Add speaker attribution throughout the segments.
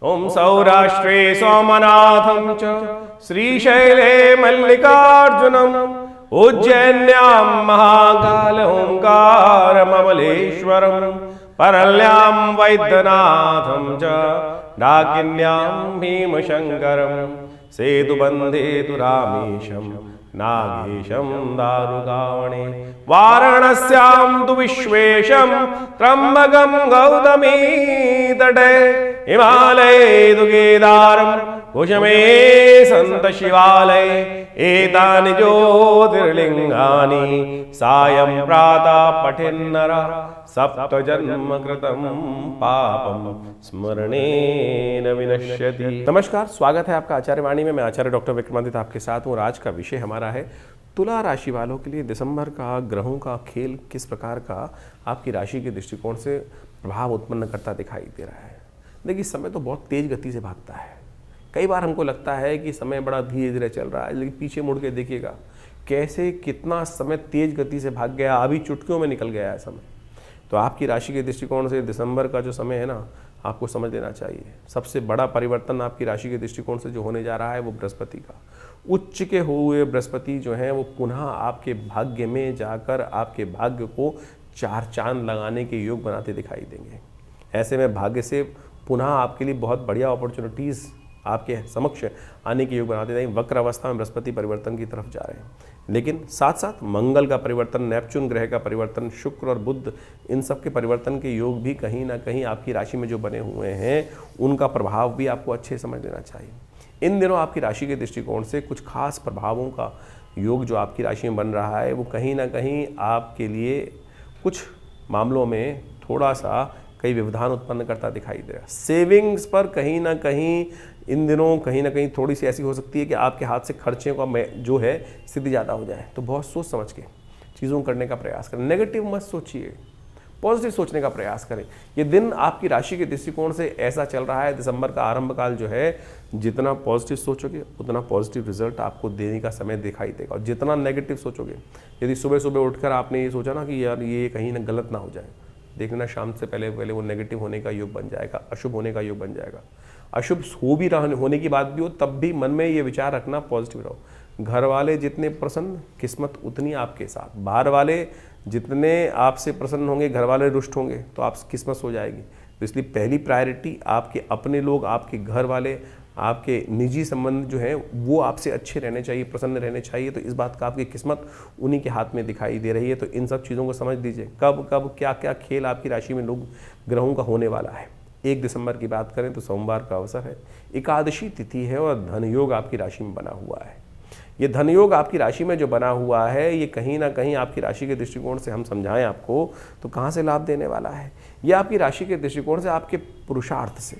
Speaker 1: ओम सौराष्ट्रे सोमनाथं च श्रीशैले मल्लिकार्जुनम् उज्जैन्यां महाकाल ओंकारममलेश्वरम् परल्यां वैद्यनाथं च डाकिन्यां भीमशङ्करम् सेतुबन्धे तु रामेशं नागेशं दारुकावणे वाराणस्यां तु विश्वेशं त्र्यम्बकं गौतमी तटे हिमालये तु केदारं कुशमे सन्त शिवालये एतानि ज्योतिर्लिङ्गानि सायं प्रातः पठेन्नरः सप्तजन्म कृतं पापं स्मरणेन विनश्यति। नमस्कार, स्वागत है आपका आचार्य वाणी में। मैं आचार्य डॉक्टर विक्रमादित्य आपके साथ हूँ और आज का विषय हमारा है तुला राशि वालों के लिए दिसंबर का ग्रहों का खेल किस प्रकार का आपकी राशि के दृष्टिकोण से प्रभाव उत्पन्न करता दिखाई दे रहा है। देखिए, समय तो बहुत तेज गति से भागता है। कई बार हमको लगता है कि समय बड़ा धीरे धीरे चल रहा है, लेकिन पीछे मुड़ के देखिएगा कैसे कितना समय तेज गति से भाग गया, अभी चुटकियों में निकल गया है समय। तो आपकी राशि के दृष्टिकोण से दिसंबर का जो समय है ना, आपको समझ लेना चाहिए सबसे बड़ा परिवर्तन आपकी राशि के दृष्टिकोण से जो होने जा रहा है वो बृहस्पति का उच्च के हुए बृहस्पति जो है वो पुनः आपके भाग्य में जाकर आपके भाग्य को चार चांद लगाने के योग बनाते दिखाई देंगे। ऐसे में भाग्य से पुनः आपके लिए बहुत बढ़िया अपॉर्चुनिटीज़ आपके समक्ष आने के योग बनाते देंगे। वक्र अवस्था में बृहस्पति परिवर्तन की तरफ जा रहे हैं, लेकिन साथ साथ मंगल का परिवर्तन, नेपच्यून ग्रह का परिवर्तन, शुक्र और बुध, इन सब के परिवर्तन के योग भी कहीं ना कहीं आपकी राशि में जो बने हुए हैं उनका प्रभाव भी आपको अच्छे समझ लेना चाहिए। इन दिनों आपकी राशि के दृष्टिकोण से कुछ खास प्रभावों का योग जो आपकी राशि में बन रहा है वो कहीं ना कहीं आपके लिए कुछ मामलों में थोड़ा सा कई व्यवधान उत्पन्न करता दिखाई दे रहा है। सेविंग्स पर कहीं ना कहीं इन दिनों कहीं ना कहीं थोड़ी सी ऐसी हो सकती है कि आपके हाथ से खर्चे का जो है स्थिति ज़्यादा हो जाए। तो बहुत सोच समझ के चीज़ों करने का प्रयास करें। नेगेटिव मत सोचिए, पॉजिटिव सोचने का प्रयास करें। ये दिन आपकी राशि के दृष्टिकोण से ऐसा चल रहा है, दिसंबर का आरंभ काल जो है, जितना पॉजिटिव सोचोगे उतना पॉजिटिव रिजल्ट आपको देने का समय दिखाई देगा। और जितना नेगेटिव सोचोगे, यदि सुबह सुबह उठकर आपने ये सोचा ना कि यार ये कहीं ना गलत ना हो जाए, देखना शाम से पहले वो नेगेटिव होने का योग बन जाएगा, अशुभ होने का योग बन जाएगा। अशुभ हो भी होने की बात भी हो तब भी मन में ये विचार रखना पॉजिटिव रहो। घर वाले जितने प्रसन्न, किस्मत उतनी आपके साथ। बाहर वाले जितने आपसे प्रसन्न होंगे, घर वाले रुष्ट होंगे तो आप किस्मत हो जाएगी। तो इसलिए पहली प्रायोरिटी आपके अपने लोग, आपके घर वाले, आपके निजी संबंध जो हैं वो आपसे अच्छे रहने चाहिए, प्रसन्न रहने चाहिए। तो इस बात का आपकी किस्मत उन्हीं के हाथ में दिखाई दे रही है। तो इन सब चीज़ों को समझ लीजिए कब कब क्या क्या खेल आपकी राशि में लोग ग्रहों का होने वाला है। 1 दिसंबर की बात करें तो सोमवार का अवसर है, एकादशी तिथि है और धन योग आपकी राशि में बना हुआ है। ये धन योग आपकी राशि में जो बना हुआ है ये कहीं ना कहीं आपकी राशि के दृष्टिकोण से हम समझाएं आपको तो कहाँ से लाभ देने वाला है। ये आपकी राशि के दृष्टिकोण से आपके पुरुषार्थ से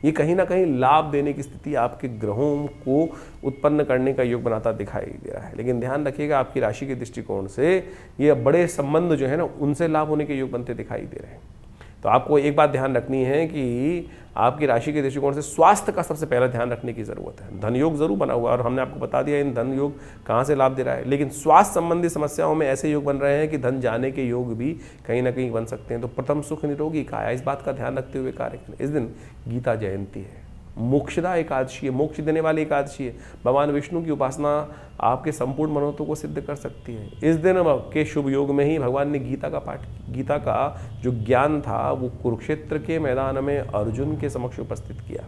Speaker 1: ये कहीं ना कहीं लाभ देने की स्थिति आपके ग्रहों को उत्पन्न करने का योग बनाता दिखाई दे रहा है। लेकिन ध्यान रखिएगा आपकी राशि के दृष्टिकोण से ये बड़े संबंध जो है ना उनसे लाभ होने के योग बनते दिखाई दे रहे हैं। तो आपको एक बात ध्यान रखनी है कि आपकी राशि के दृष्टिकोण से स्वास्थ्य का सबसे पहला ध्यान रखने की ज़रूरत है। धन योग जरूर बना हुआ है और हमने आपको बता दिया इन धन योग कहाँ से लाभ दे रहा है, लेकिन स्वास्थ्य संबंधी समस्याओं में ऐसे योग बन रहे हैं कि धन जाने के योग भी कहीं ना कहीं बन सकते हैं। तो प्रथम सुख निरोगी काया, इस बात का ध्यान रखते हुए कार्य करें। इस दिन गीता जयंती है, मोक्षदा एकादशी है, मोक्ष देने वाली एकादशी है। भगवान विष्णु की उपासना आपके संपूर्ण मनोरथों को सिद्ध कर सकती है। इस दिन के शुभ योग में ही भगवान ने गीता का जो ज्ञान था वो कुरुक्षेत्र के मैदान में अर्जुन के समक्ष उपस्थित किया,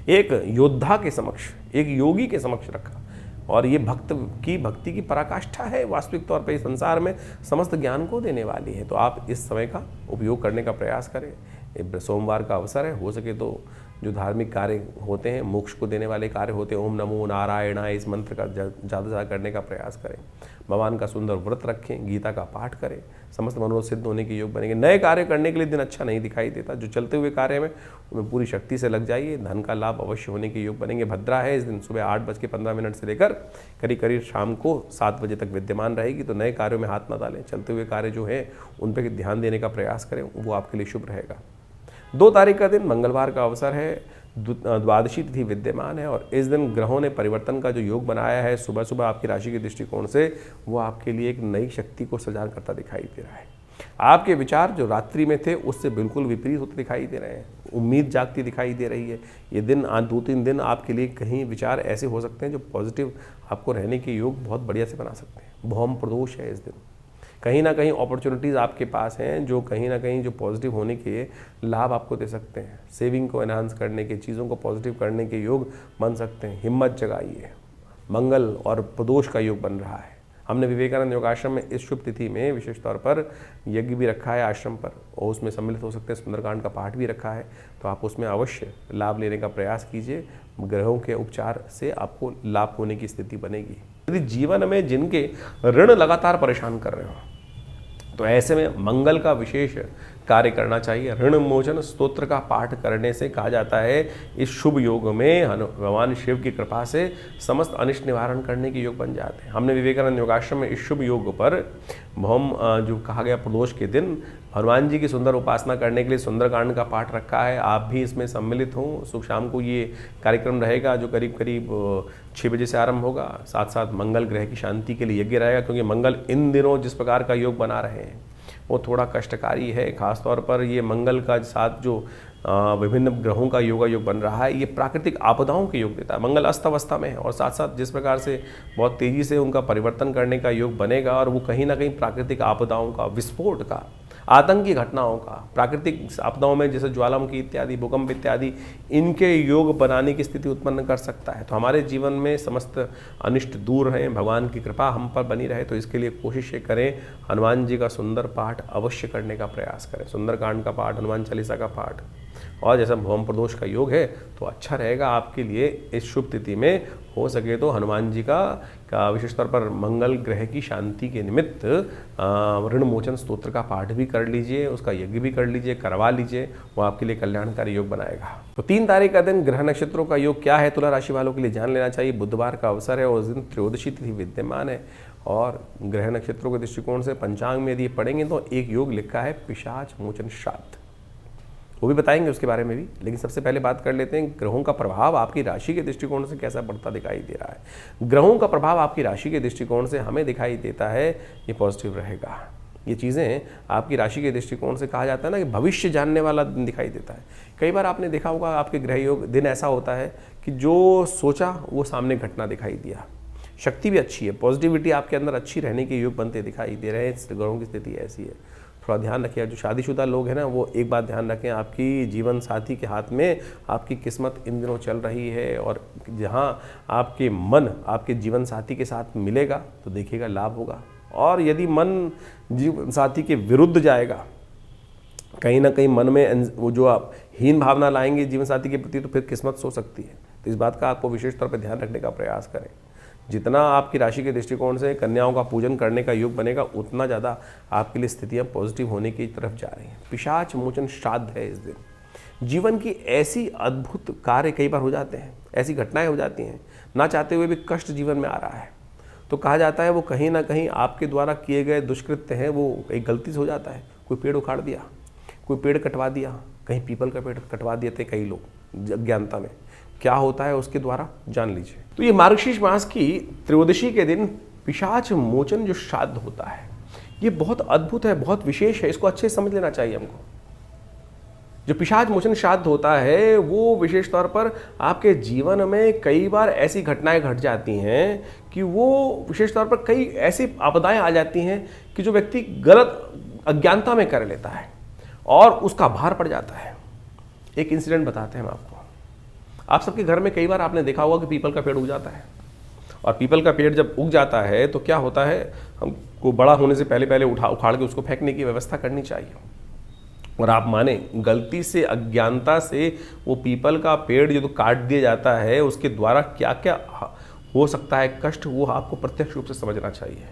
Speaker 1: एक योद्धा के समक्ष, एक योगी के समक्ष रखा। और ये भक्ति की पराकाष्ठा है, वास्तविक तौर पर इस संसार में समस्त ज्ञान को देने वाली है। तो आप इस समय का उपयोग करने का प्रयास करें। सोमवार का अवसर है, हो सके तो जो धार्मिक कार्य होते हैं, मोक्ष को देने वाले कार्य होते हैं, ओम नमो नारायणाय, इस मंत्र का ज़्यादा से ज़्यादा करने का प्रयास करें। भगवान का सुंदर व्रत रखें, गीता का पाठ करें, समस्त मनोरथ सिद्ध होने के योग बनेंगे। नए कार्य करने के लिए दिन अच्छा नहीं दिखाई देता। जो चलते हुए कार्य में उनमें पूरी शक्ति से लग जाइए, धन का लाभ अवश्य होने के योग बनेंगे। भद्रा है, इस दिन सुबह 8:15 से लेकर करीब शाम को 7 बजे तक विद्यमान रहेगी। तो नए कार्यों में हाथ न डालें, चलते हुए कार्य जो है उन पर ध्यान देने का प्रयास करें, वो आपके लिए शुभ रहेगा। 2 तारीख का दिन मंगलवार का अवसर है, द्वादशी तिथि विद्यमान है और इस दिन ग्रहों ने परिवर्तन का जो योग बनाया है सुबह सुबह आपकी राशि के दृष्टिकोण से, वो आपके लिए एक नई शक्ति को सृजन करता दिखाई दे रहा है। आपके विचार जो रात्रि में थे उससे बिल्कुल विपरीत होते दिखाई दे रहे हैं। उम्मीद जागती दिखाई दे रही है। ये दिन 2-3 दिन आपके लिए कहीं विचार ऐसे हो सकते हैं जो पॉजिटिव आपको रहने के योग बहुत बढ़िया से बना सकते हैं। भौम प्रदोष है इस दिन। कहीं ना कहीं अपॉर्चुनिटीज़ आपके पास हैं जो कहीं ना कहीं जो पॉजिटिव होने के लाभ आपको दे सकते हैं। सेविंग को एनहांस करने के, चीज़ों को पॉजिटिव करने के योग बन सकते हैं। हिम्मत जगाइए। मंगल और प्रदोष का योग बन रहा है। हमने विवेकानंद योगाश्रम में इस शुभ तिथि में विशेष तौर पर यज्ञ भी रखा है आश्रम पर, और उसमें सम्मिलित हो सकते हैं। सुंदरकांड का पाठ भी रखा है, तो आप उसमें अवश्य लाभ लेने का प्रयास कीजिए। ग्रहों के उपचार से आपको लाभ होने की स्थिति बनेगी। यदि जीवन में जिनके ऋण लगातार परेशान कर रहे हो तो ऐसे में मंगल का विशेष कार्य करना चाहिए। ऋण मोचन स्तोत्र का पाठ करने से कहा जाता है इस शुभ योग में भगवान शिव की कृपा से समस्त अनिष्ट निवारण करने के योग बन जाते हैं। हमने विवेकानंद योगाश्रम में इस शुभ योग पर हम जो कहा गया प्रदोष के दिन हनुमान जी की सुंदर उपासना करने के लिए सुंदरकांड का पाठ रखा है। आप भी इसमें सम्मिलित हों। सुबह शाम को ये कार्यक्रम रहेगा जो करीब करीब 6 बजे से आरंभ होगा। साथ साथ मंगल ग्रह की शांति के लिए यज्ञ रहेगा, क्योंकि मंगल इन दिनों जिस प्रकार का योग बना रहे हैं वो थोड़ा कष्टकारी है। खासतौर पर ये मंगल का साथ जो विभिन्न ग्रहों का योग बन रहा है, ये प्राकृतिक आपदाओं के योग देता है। मंगल अस्त अवस्था में है और साथ साथ जिस प्रकार से बहुत तेज़ी से उनका परिवर्तन करने का योग बनेगा, और वो कहीं ना कहीं प्राकृतिक आपदाओं का, विस्फोट का, आतंकी घटनाओं का, प्राकृतिक आपदाओं में जैसे ज्वालामुखी इत्यादि, भूकंप इत्यादि, इनके योग बनाने की स्थिति उत्पन्न कर सकता है। तो हमारे जीवन में समस्त अनिष्ट दूर रहें, भगवान की कृपा हम पर बनी रहे, तो इसके लिए कोशिश ये करें हनुमान जी का सुंदर पाठ अवश्य करने का प्रयास करें। सुंदरकांड का पाठ, हनुमान चालीसा का पाठ, और जैसा भौम प्रदोष का योग है तो अच्छा रहेगा आपके लिए इस शुभ तिथि में। हो सके तो हनुमान जी का विशेष तौर पर मंगल ग्रह की शांति के निमित्त ऋण मोचन स्तोत्र का पाठ भी कर लीजिए, उसका यज्ञ भी कर लीजिए, करवा लीजिए। वो आपके लिए कल्याणकारी योग बनाएगा। तो 3 तारीख का दिन ग्रह नक्षत्रों का योग क्या है तुला राशि वालों के लिए जान लेना चाहिए। बुधवार का अवसर है और उस दिन त्रयोदशी तिथि विद्यमान है, और ग्रह नक्षत्रों के दृष्टिकोण से पंचांग में यदि पढ़ेंगे तो एक योग लिखा है पिशाच मोचन श्राद्ध, वो भी बताएंगे उसके बारे में भी। लेकिन सबसे पहले बात कर लेते हैं ग्रहों का प्रभाव आपकी राशि के दृष्टिकोण से कैसा बढ़ता दिखाई दे रहा है। ग्रहों का प्रभाव आपकी राशि के दृष्टिकोण से हमें दिखाई देता है ये पॉजिटिव रहेगा। ये चीज़ें आपकी राशि के दृष्टिकोण से कहा जाता है ना कि भविष्य जानने वाला दिन दिखाई देता है। कई बार आपने देखा होगा आपके ग्रह योग दिन ऐसा होता है कि जो सोचा वो सामने घटना दिखाई दिया। शक्ति भी अच्छी है, पॉजिटिविटी आपके अंदर अच्छी रहने के योग बनते दिखाई दे रहे हैं। ग्रहों की स्थिति ऐसी है, थोड़ा ध्यान रखिए। जो शादीशुदा लोग हैं ना, वो एक बात ध्यान रखें, आपकी जीवन साथी के हाथ में आपकी किस्मत इन दिनों चल रही है, और जहां आपके मन आपके जीवन साथी के साथ मिलेगा तो देखिएगा लाभ होगा। और यदि मन जीवन साथी के विरुद्ध जाएगा, कहीं ना कहीं मन में वो जो आप हीन भावना लाएंगे जीवन साथी के प्रति, तो फिर किस्मत सो सकती है। तो इस बात का आपको विशेष तौर पर ध्यान रखने का प्रयास करें। जितना आपकी राशि के दृष्टिकोण से कन्याओं का पूजन करने का योग बनेगा, उतना ज़्यादा आपके लिए स्थितियाँ पॉजिटिव होने की तरफ जा रही हैं। पिशाच मोचन श्राद्ध है इस दिन। जीवन की ऐसी अद्भुत कार्य कई बार हो जाते हैं, ऐसी घटनाएं हो जाती हैं, ना चाहते हुए भी कष्ट जीवन में आ रहा है, तो कहा जाता है वो कहीं ना कहीं आपके द्वारा किए गए दुष्कृत्य हैं। वो एक गलती से हो जाता है, कोई पेड़ उखाड़ दिया, कोई पेड़ कटवा दिया, कहीं पीपल का पेड़ कटवा दिए थे कई लोग अज्ञानता में। क्या होता है उसके द्वारा जान लीजिए। तो ये मार्गशीर्ष मास की त्रयोदशी के दिन पिशाच मोचन जो श्राद्ध होता है, ये बहुत अद्भुत है, बहुत विशेष है। इसको अच्छे से समझ लेना चाहिए हमको। जो पिशाच मोचन श्राद्ध होता है वो विशेष तौर पर आपके जीवन में कई बार ऐसी घटनाएं घट जाती हैं कि वो विशेष तौर पर कई ऐसी आपदाएं आ जाती हैं कि जो व्यक्ति गलत अज्ञानता में कर लेता है और उसका भार पड़ जाता है। एक इंसिडेंट बताते हैं हम आपको। आप सबके घर में कई बार आपने देखा होगा कि पीपल का पेड़ उग जाता है, और पीपल का पेड़ जब उग जाता है तो क्या होता है, हमको बड़ा होने से पहले उखाड़ के उसको फेंकने की व्यवस्था करनी चाहिए। और आप माने गलती से, अज्ञानता से वो पीपल का पेड़ जो काट दिया जाता है, उसके द्वारा क्या क्या हो सकता है कष्ट, वो आपको प्रत्यक्ष रूप से समझना चाहिए।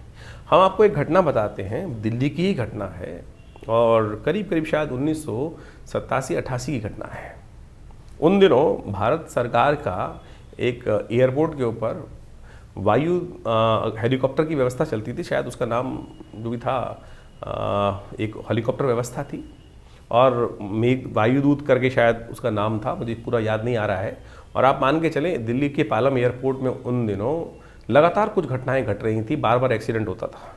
Speaker 1: हम आपको एक घटना बताते हैं, दिल्ली की ही घटना है, और करीब करीब शायद 1987-88 की घटना है। उन दिनों भारत सरकार का एक एयरपोर्ट के ऊपर वायु हेलीकॉप्टर की व्यवस्था चलती थी। शायद उसका नाम जो भी था एक हेलीकॉप्टर व्यवस्था थी, और मेघ वायुदूत करके शायद उसका नाम था, मुझे पूरा याद नहीं आ रहा है। और आप मान के चलें दिल्ली के पालम एयरपोर्ट में उन दिनों लगातार कुछ घटनाएं घट रही थी, बार बार एक्सीडेंट होता था।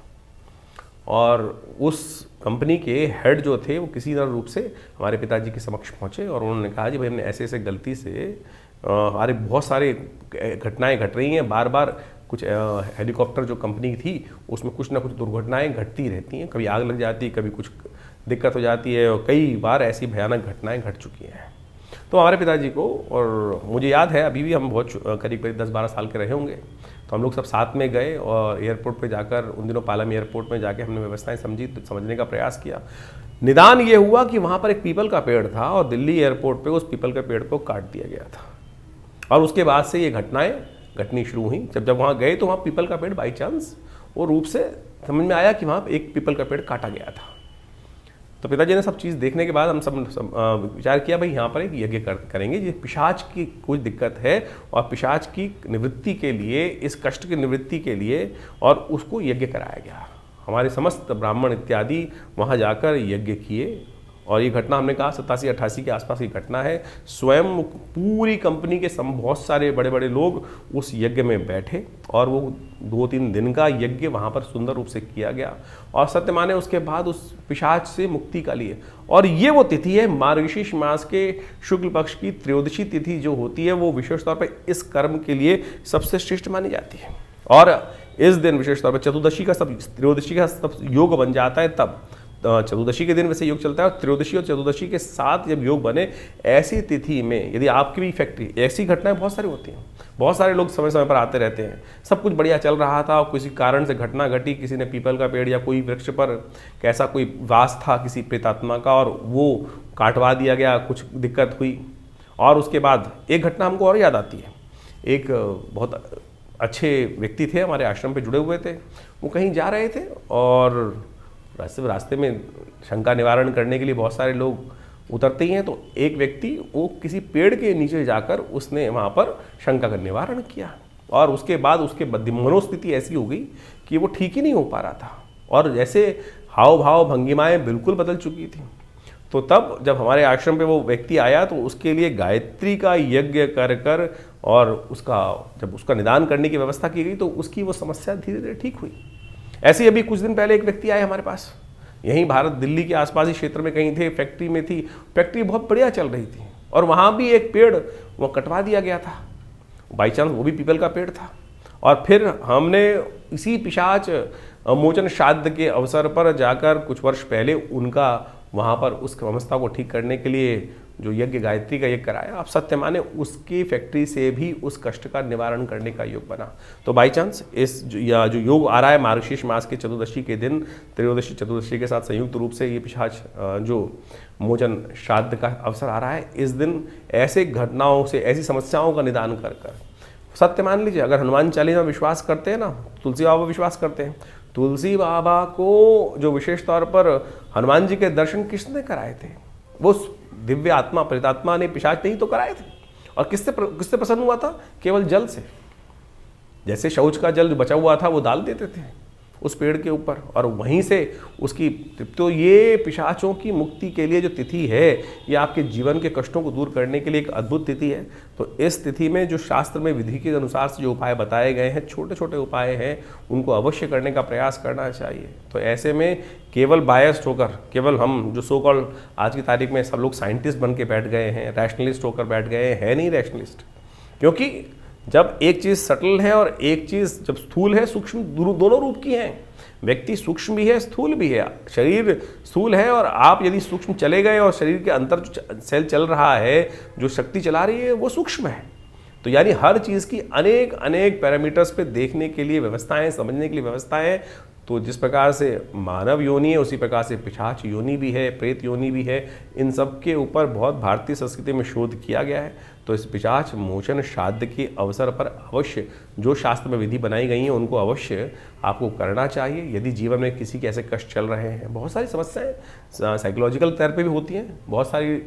Speaker 1: और उस कंपनी के हेड जो थे वो किसी तरह रूप से हमारे पिताजी के समक्ष पहुँचे और उन्होंने कहा जी भाई हमने ऐसे ऐसे गलती से हमारे बहुत सारे घटनाएं घट रही हैं, बार बार कुछ हेलीकॉप्टर जो कंपनी थी उसमें कुछ ना कुछ दुर्घटनाएं घटती रहती हैं, कभी आग लग जाती है, कभी कुछ दिक्कत हो जाती है और कई बार ऐसी भयानक घटनाएं घट चुकी हैं। तो हमारे पिताजी को, और मुझे याद है अभी भी हम बहुत करीब करीब 10-12 साल के रहे होंगे, तो हम लोग सब साथ में गए और एयरपोर्ट पे जाकर उन दिनों पालम एयरपोर्ट में जाके हमने व्यवस्थाएं समझने का प्रयास किया। निदान ये हुआ कि वहाँ पर एक पीपल का पेड़ था और दिल्ली एयरपोर्ट पे उस पीपल के पेड़ को काट दिया गया था और उसके बाद से ये घटनाएं घटनी शुरू हुई। जब वहाँ गए तो वहाँ पीपल का पेड़ बाई चांस वो रूप से समझ में आया कि वहाँ एक पीपल का पेड़ काटा गया था। तो पिताजी ने सब चीज़ देखने के बाद हम सब विचार किया भाई यहाँ पर एक यज्ञ करेंगे, ये पिशाच की कुछ दिक्कत है और पिशाच की निवृत्ति के लिए, इस कष्ट की निवृत्ति के लिए, और उसको यज्ञ कराया गया। हमारे समस्त ब्राह्मण इत्यादि वहाँ जाकर यज्ञ किए और ये घटना हमने कहा 87-88 के आसपास की घटना है। स्वयं पूरी कंपनी के बहुत सारे बड़े बड़े लोग उस यज्ञ में बैठे और वो 2-3 दिन का यज्ञ वहाँ पर सुंदर रूप से किया गया और सत्य माने उसके बाद उस पिशाच से मुक्ति का लिए। और ये वो तिथि है मार्गशीर्ष मास के शुक्ल पक्ष की त्रयोदशी तिथि जो होती है, वो विशेष तौर पर इस कर्म के लिए सबसे श्रेष्ठ मानी जाती है। और इस दिन विशेष तौर पर चतुर्दशी का सब त्रयोदशी का सब योग बन जाता है। तब चतुर्दशी के दिन वैसे योग चलता है और त्रयोदशी और चतुर्दशी के साथ जब योग बने, ऐसी तिथि में यदि आपकी भी फैक्ट्री, ऐसी घटनाएं बहुत सारी होती हैं, बहुत सारे लोग समय समय पर आते रहते हैं, सब कुछ बढ़िया चल रहा था और किसी कारण से घटना घटी, किसी ने पीपल का पेड़ या कोई वृक्ष पर कैसा कोई वास था किसी प्रेतात्मा का और वो काटवा दिया गया, कुछ दिक्कत हुई। और उसके बाद एक घटना हमको और याद आती है। एक बहुत अच्छे व्यक्ति थे, हमारे आश्रम पे जुड़े हुए थे, वो कहीं जा रहे थे और रास्ते में शंका निवारण करने के लिए बहुत सारे लोग उतरते ही हैं। तो एक व्यक्ति वो किसी पेड़ के नीचे जाकर उसने वहाँ पर शंका का निवारण किया और उसके बाद उसके मनोस्थिति ऐसी हो गई कि वो ठीक ही नहीं हो पा रहा था और जैसे हाव भाव भंगिमाएँ बिल्कुल बदल चुकी थी। तो तब जब हमारे आश्रम पे वो व्यक्ति आया तो उसके लिए गायत्री का यज्ञ कर और जब उसका निदान करने की व्यवस्था की गई तो उसकी वो समस्या धीरे धीरे ठीक हुई। ऐसे ही अभी कुछ दिन पहले एक व्यक्ति आए हमारे पास, यहीं भारत दिल्ली के आसपास ही क्षेत्र में कहीं थे, फैक्ट्री में थी, फैक्ट्री बहुत बढ़िया चल रही थी और वहाँ भी एक पेड़ वो कटवा दिया गया था, बाई चांस वो भी पीपल का पेड़ था। और फिर हमने इसी पिशाच मोचन श्राद्ध के अवसर पर जाकर कुछ वर्ष पहले उनका वहाँ पर उस समस्या को ठीक करने के लिए जो यज्ञ गायत्री का यज्ञ कराया। आप सत्य माने उसकी फैक्ट्री से भी उस कष्ट का निवारण करने का योग बना। तो बाई चांस इस जो योग आ रहा है मार्गशीर्ष मास के चतुर्दशी के दिन, त्रयोदशी चतुर्दशी के साथ संयुक्त रूप से ये पिशाच जो मोचन श्राद्ध का अवसर आ रहा है, इस दिन ऐसे घटनाओं से, ऐसी समस्याओं का निदान कर सत्य मान लीजिए। अगर हनुमान चालीसा में विश्वास करते हैं ना, तुलसी बाबा विश्वास करते हैं, तुलसी बाबा को जो विशेष तौर पर हनुमान जी के दर्शन किसने कराए थे? वो दिव्य आत्मा प्रेतात्मा ने, पिशाच नहीं तो कराए थे। और किससे प्रसन्न हुआ था? केवल जल से। जैसे शौच का जल बचा हुआ था वो डाल देते थे उस पेड़ के ऊपर और वहीं से उसकी। तो ये पिशाचों की मुक्ति के लिए जो तिथि है, ये आपके जीवन के कष्टों को दूर करने के लिए एक अद्भुत तिथि है। तो इस तिथि में जो शास्त्र में विधि के अनुसार से जो उपाय बताए गए हैं, छोटे छोटे उपाय हैं, उनको अवश्य करने का प्रयास करना चाहिए। तो ऐसे में केवल बायस्ड होकर, केवल हम जो सो कॉल्ड आज की तारीख में सब लोग साइंटिस्ट बन के बैठ गए हैं, रैशनलिस्ट होकर बैठ गए हैं, नहीं रैशनलिस्ट। क्योंकि जब एक चीज़ सटल है और एक चीज़ जब स्थूल है, सूक्ष्म, दोनों रूप की हैं। व्यक्ति सूक्ष्म भी है, स्थूल भी है। शरीर स्थूल है और आप यदि सूक्ष्म चले गए और शरीर के अंदर जो सेल चल रहा है, जो शक्ति चला रही है, वो सूक्ष्म है। तो यानी हर चीज़ की अनेक अनेक पैरामीटर्स पे देखने के लिए व्यवस्थाएं, समझने के लिए व्यवस्थाएं। तो जिस प्रकार से मानव योनि है, उसी प्रकार से पिशाच योनि भी है, प्रेत योनि भी है। इन सब के ऊपर बहुत भारतीय संस्कृति में शोध किया गया है। तो इस पिशाच मोचन श्राद्ध के अवसर पर अवश्य जो शास्त्र में विधि बनाई गई हैं उनको अवश्य आपको करना चाहिए। यदि जीवन में किसी के ऐसे कष्ट चल रहे हैं, बहुत सारी समस्याएं साइकोलॉजिकल तौर पे भी होती हैं, बहुत सारी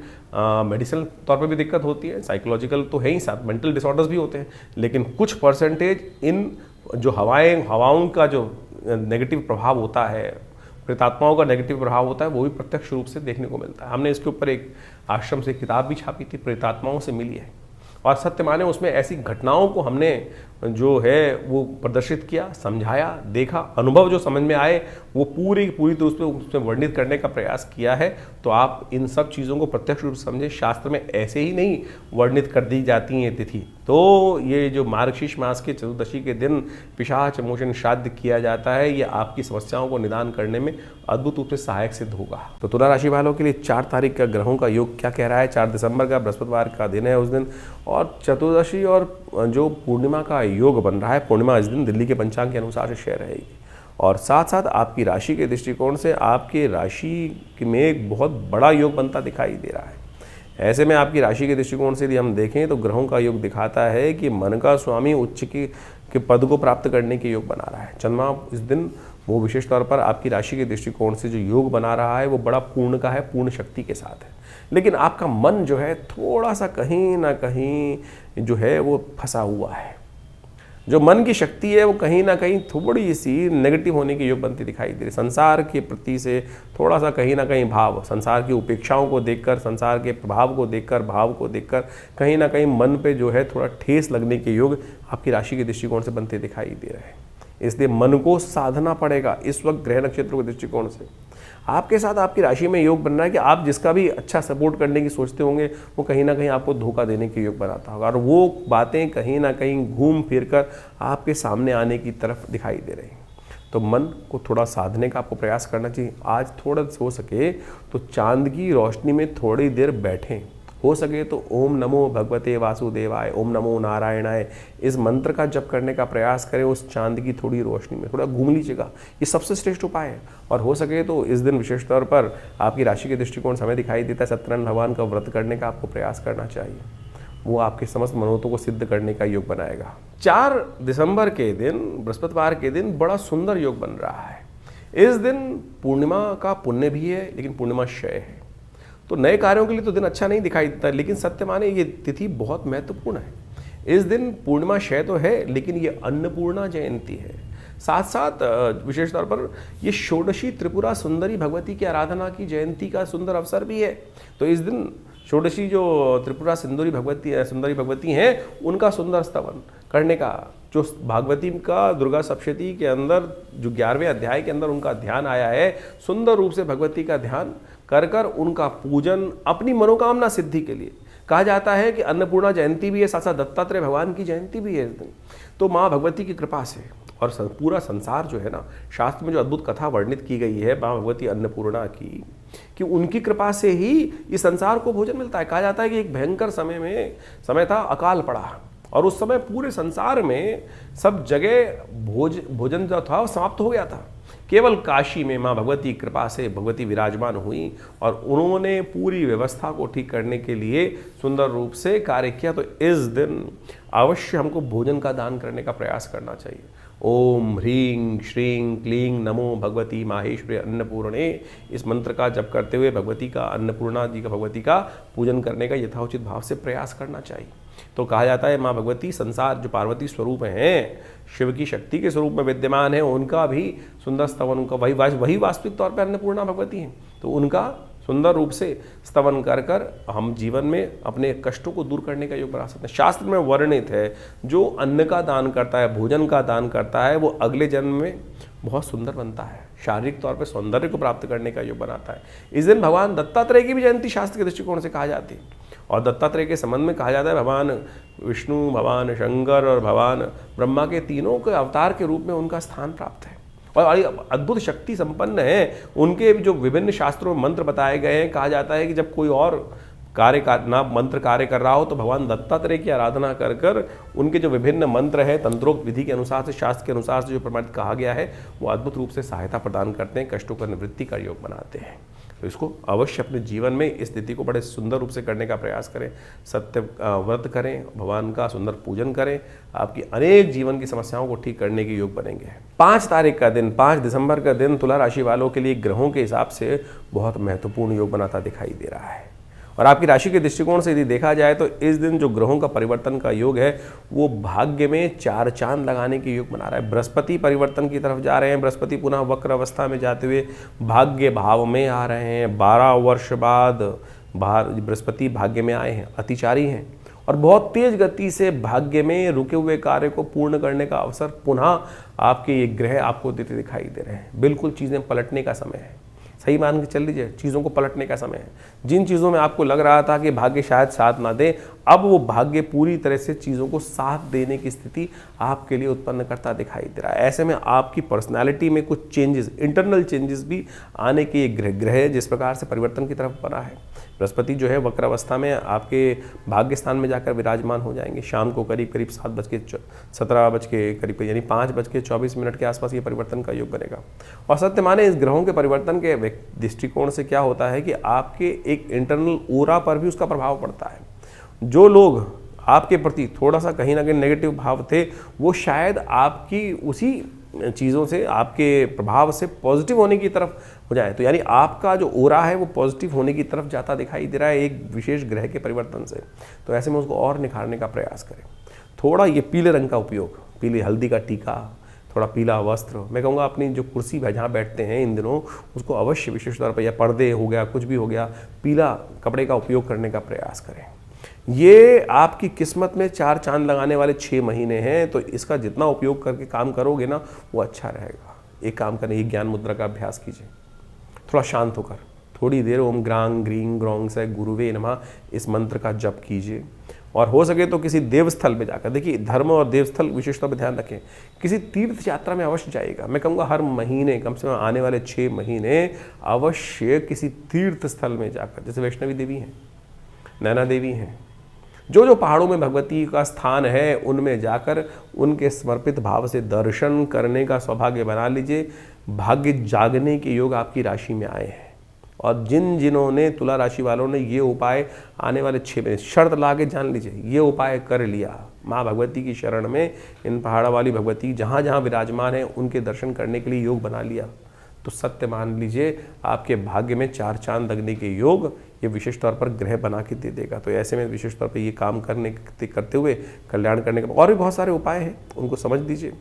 Speaker 1: मेडिसिनल तौर पे भी दिक्कत होती है, साइकोलॉजिकल तो है ही, साथ मेंटल डिसऑर्डर्स भी होते हैं। लेकिन कुछ परसेंटेज इन जो हवाओं का जो नेगेटिव प्रभाव होता है, प्रेतात्माओं का नेगेटिव प्रभाव होता है, वो भी प्रत्यक्ष रूप से देखने को मिलता है। हमने इसके ऊपर एक आश्रम से किताब भी छापी थी, प्रेतात्माओं से मिली है। और सत्य माने उसमें ऐसी घटनाओं को हमने जो है वो प्रदर्शित किया, समझाया, देखा, अनुभव जो समझ में आए वो पूरी तो उसमें वर्णित करने का प्रयास किया है। तो आप इन सब चीज़ों को प्रत्यक्ष रूप से समझें। शास्त्र में ऐसे ही नहीं वर्णित कर दी जाती हैं तिथि। तो ये जो मार्गशीर्ष मास के चतुर्दशी के दिन पिशाच मोचन श्राद्ध किया जाता है, ये आपकी समस्याओं को निदान करने में अद्भुत रूप से सहायक सिद्ध होगा। तो तुला राशि वालों के लिए 4 तारीख का ग्रहों का योग क्या कह रहा है। 4 दिसंबर का बृहस्पतिवार का दिन है उस दिन, और चतुर्दशी और जो पूर्णिमा का योग बन रहा है, पूर्णिमा इस दिन दिल्ली के पंचांग के अनुसार से क्षय रहेगी। और साथ साथ आपकी राशि के दृष्टिकोण से आपके राशि में एक बहुत बड़ा योग बनता दिखाई दे रहा है। ऐसे में आपकी राशि के दृष्टिकोण से यदि हम देखें तो ग्रहों का योग दिखाता है कि मन का स्वामी उच्च के पद को प्राप्त करने के योग बना रहा है। चंद्रमा इस दिन वो विशेष तौर पर आपकी राशि के दृष्टिकोण से जो योग बना रहा है वो बड़ा पूर्ण का है, पूर्ण शक्ति के साथ है। लेकिन आपका मन जो है थोड़ा सा कहीं ना कहीं जो है वो फंसा हुआ है। जो मन की शक्ति है वो कहीं ना कहीं थोड़ी सी नेगेटिव होने की योग बनती दिखाई दे रही। संसार के प्रति से थोड़ा सा कहीं ना कहीं भाव, संसार की उपेक्षाओं को देखकर, संसार के प्रभाव को देखकर, भाव को देखकर कहीं ना कहीं मन पे जो है थोड़ा ठेस लगने के योग आपकी राशि के दृष्टिकोण से बनते दिखाई दे रहे हैं। इसलिए मन को साधना पड़ेगा इस वक्त ग्रह नक्षत्रों के दृष्टिकोण से। आपके साथ आपकी राशि में योग बन रहा है कि आप जिसका भी अच्छा सपोर्ट करने की सोचते होंगे वो कहीं ना कहीं आपको धोखा देने के योग बनाता होगा, और वो बातें कहीं ना कहीं घूम फिर कर आपके सामने आने की तरफ दिखाई दे रही हैं। तो मन को थोड़ा साधने का आपको प्रयास करना चाहिए। आज थोड़ा हो सके तो चांद की रोशनी में थोड़ी देर बैठें, हो सके तो ओम नमो भगवते वासुदेवाय, ओम नमो नारायणाय, इस मंत्र का जप करने का प्रयास करें उस चांद की थोड़ी रोशनी में, थोड़ा घूम लीजिएगा। ये सबसे श्रेष्ठ उपाय है। और हो सके तो इस दिन विशेष तौर पर आपकी राशि के दृष्टिकोण समय दिखाई देता है सत्यनारायण भगवान का व्रत करने का आपको प्रयास करना चाहिए। वो आपके समस्त मनोरथों को सिद्ध करने का योग बनाएगा। 4 दिसंबर के दिन बृहस्पतिवार के दिन बड़ा सुंदर योग बन रहा है। इस दिन पूर्णिमा का पुण्य भी है, लेकिन पूर्णिमा क्षय है, तो नए कार्यों के लिए तो दिन अच्छा नहीं दिखाई देता। लेकिन सत्य माने ये तिथि बहुत महत्वपूर्ण है। इस दिन पूर्णिमा क्षय तो है, लेकिन ये अन्नपूर्णा जयंती है। साथ साथ विशेष तौर पर ये षोडशी त्रिपुरा सुंदरी भगवती की आराधना की जयंती का सुंदर अवसर भी है। तो इस दिन षोडशी जो त्रिपुरा सुंदरी भगवती हैं उनका सुंदर स्तवन करने का, जो भागवती का दुर्गा सप्तशती के अंदर जो 11वें अध्याय के अंदर उनका ध्यान आया है, सुंदर रूप से भगवती का ध्यान कर उनका पूजन अपनी मनोकामना सिद्धि के लिए। कहा जाता है कि अन्नपूर्णा जयंती भी है, साथ साथ दत्तात्रेय भगवान की जयंती भी है इस दिन। तो माँ भगवती की कृपा से और पूरा संसार जो है ना, शास्त्र में जो अद्भुत कथा वर्णित की गई है माँ भगवती अन्नपूर्णा की, कि उनकी कृपा से ही इस संसार को भोजन मिलता है। कहा जाता है कि एक भयंकर समय था, अकाल पड़ा, और उस समय पूरे संसार में सब जगह भोजन जो था वो समाप्त हो गया था। केवल काशी में माँ भगवती कृपा से भगवती विराजमान हुई और उन्होंने पूरी व्यवस्था को ठीक करने के लिए सुंदर रूप से कार्य किया। तो इस दिन अवश्य हमको भोजन का दान करने का प्रयास करना चाहिए। ओम ह्रीं श्रीं क्लीं नमो भगवती माहेश्वरी अन्नपूर्णे, इस मंत्र का जप करते हुए भगवती का, अन्नपूर्णा जी का, भगवती का पूजन करने का यथाउचित भाव से प्रयास करना चाहिए। तो कहा जाता है माँ भगवती संसार जो पार्वती स्वरूप हैं, शिव की शक्ति के स्वरूप में विद्यमान है, उनका भी सुंदर स्तवन, उनका वही वास्तविक तौर पर अन्नपूर्णा भगवती हैं। तो उनका सुंदर रूप से स्तवन कर हम जीवन में अपने कष्टों को दूर करने का योग बना सकते हैं। शास्त्र में वर्णित है जो अन्न का दान करता है, भोजन का दान करता है, वो अगले जन्म में बहुत सुंदर बनता है, शारीरिक तौर पर सौंदर्य को प्राप्त करने का योग बनाता है। इस दिन भगवान दत्तात्रेय की भी जयंती शास्त्र के दृष्टिकोण से कहा जाती है, और दत्तात्रेय के संबंध में कहा जाता है भगवान विष्णु, भगवान शंकर और भगवान ब्रह्मा के तीनों के अवतार के रूप में उनका स्थान प्राप्त है और अद्भुत शक्ति संपन्न है। उनके जो विभिन्न शास्त्रों में मंत्र बताए गए हैं, कहा जाता है कि जब कोई और मंत्र कार्य कर रहा हो तो भगवान दत्तात्रेय की आराधना कर उनके जो विभिन्न मंत्र है तंत्रोक्त विधि के अनुसार से, शास्त्र के अनुसार से जो प्रमाणित कहा गया है, वो अद्भुत रूप से सहायता प्रदान करते हैं, कष्टों का निवृत्ति का योग बनाते हैं। तो इसको अवश्य अपने जीवन में इस स्थिति को बड़े सुंदर रूप से करने का प्रयास करें। सत्य व्रत करें, भगवान का सुंदर पूजन करें, आपकी अनेक जीवन की समस्याओं को ठीक करने के योग बनेंगे। 5 तारीख का दिन, 5 दिसंबर का दिन तुला राशि वालों के लिए ग्रहों के हिसाब से बहुत महत्वपूर्ण योग बनाता दिखाई दे रहा है। और आपकी राशि के दृष्टिकोण से यदि देखा जाए तो इस दिन जो ग्रहों का परिवर्तन का योग है वो भाग्य में 4 चांद लगाने के योग बना रहा है। बृहस्पति परिवर्तन की तरफ जा रहे हैं, बृहस्पति पुनः वक्र अवस्था में जाते हुए भाग्य भाव में आ रहे हैं। 12 वर्ष बाद बृहस्पति भाग्य में आए हैं, अतिचारी हैं, और बहुत तेज गति से भाग्य में रुके हुए कार्य को पूर्ण करने का अवसर पुनः आपके ये ग्रह आपको देते दिखाई दे रहे हैं। बिल्कुल चीज़ें पलटने का समय है, सही मान के चल लीजिए, चीज़ों को पलटने का समय है। जिन चीज़ों में आपको लग रहा था कि भाग्य शायद साथ ना दे, अब वो भाग्य पूरी तरह से चीज़ों को साथ देने की स्थिति आपके लिए उत्पन्न करता दिखाई दे रहा है। ऐसे में आपकी पर्सनालिटी में कुछ चेंजेस, इंटरनल चेंजेस भी आने के ग्रह जिस प्रकार से परिवर्तन की तरफ बना है। बृहस्पति जो है वक्र अवस्था में आपके भाग्य स्थान में जाकर विराजमान हो जाएंगे। शाम को करीब 7:17 के करीब यानी 5:24 के आसपास ये परिवर्तन का योग बनेगा। और सत्य माने इस ग्रहों के परिवर्तन के दृष्टिकोण से क्या होता है कि आपके एक इंटरनल ओरा पर भी उसका प्रभाव पड़ता है। जो लोग आपके प्रति थोड़ा सा कहीं ना कहीं नेगेटिव भाव थे, वो शायद आपकी उसी चीज़ों से, आपके प्रभाव से पॉजिटिव होने की तरफ हो जाए। तो यानी आपका जो ओरा है वो पॉजिटिव होने की तरफ जाता दिखाई दे रहा है एक विशेष ग्रह के परिवर्तन से। तो ऐसे में उसको और निखारने का प्रयास करें। थोड़ा ये पीले रंग का उपयोग, पीली हल्दी का टीका, थोड़ा पीला वस्त्र, मैं कहूँगा अपनी जो कुर्सी जहाँ बैठते हैं इन दिनों उसको अवश्य विशेष तौर पर, या पर्दे हो गया, कुछ भी हो गया, पीला कपड़े का उपयोग करने का प्रयास करें। ये आपकी किस्मत में 4 चांद लगाने वाले 6 महीने हैं, तो इसका जितना उपयोग करके काम करोगे ना वो अच्छा रहेगा। एक काम करें, ये ज्ञान मुद्रा का अभ्यास कीजिए, थोड़ा शांत होकर थोड़ी देर ओम ग्रांग ग्रीं ग्रौंग से गुरुवे नमः इस मंत्र का जप कीजिए। और हो सके तो किसी देवस्थल में जाकर, देखिए धर्म और देवस्थल विशेषता पर ध्यान रखें, किसी तीर्थ यात्रा में अवश्य जाइएगा। मैं कहूँगा हर महीने कम से कम आने वाले 6 महीने अवश्य किसी तीर्थ स्थल में जाकर, जैसे वैष्णवी देवी हैं, नैना देवी हैं, जो पहाड़ों में भगवती का स्थान है उनमें जाकर उनके समर्पित भाव से दर्शन करने का सौभाग्य बना लीजिए। भाग्य जागने के योग आपकी राशि में आए हैं। और जिन्होंने तुला राशि वालों ने ये उपाय आने वाले 6 महीने शर्त ला के जान लीजिए, ये उपाय कर लिया, माँ भगवती की शरण में इन पहाड़ा वाली भगवती जहाँ जहाँ विराजमान है उनके दर्शन करने के लिए योग बना लिया, तो सत्य मान लीजिए आपके भाग्य में 4 चांद लगने के योग ये विशेष तौर पर ग्रह बना के दे देगा। तो ऐसे में विशेष तौर पर ये काम करते हुए कल्याण करने का और भी बहुत सारे उपाय हैं, उनको समझ लीजिए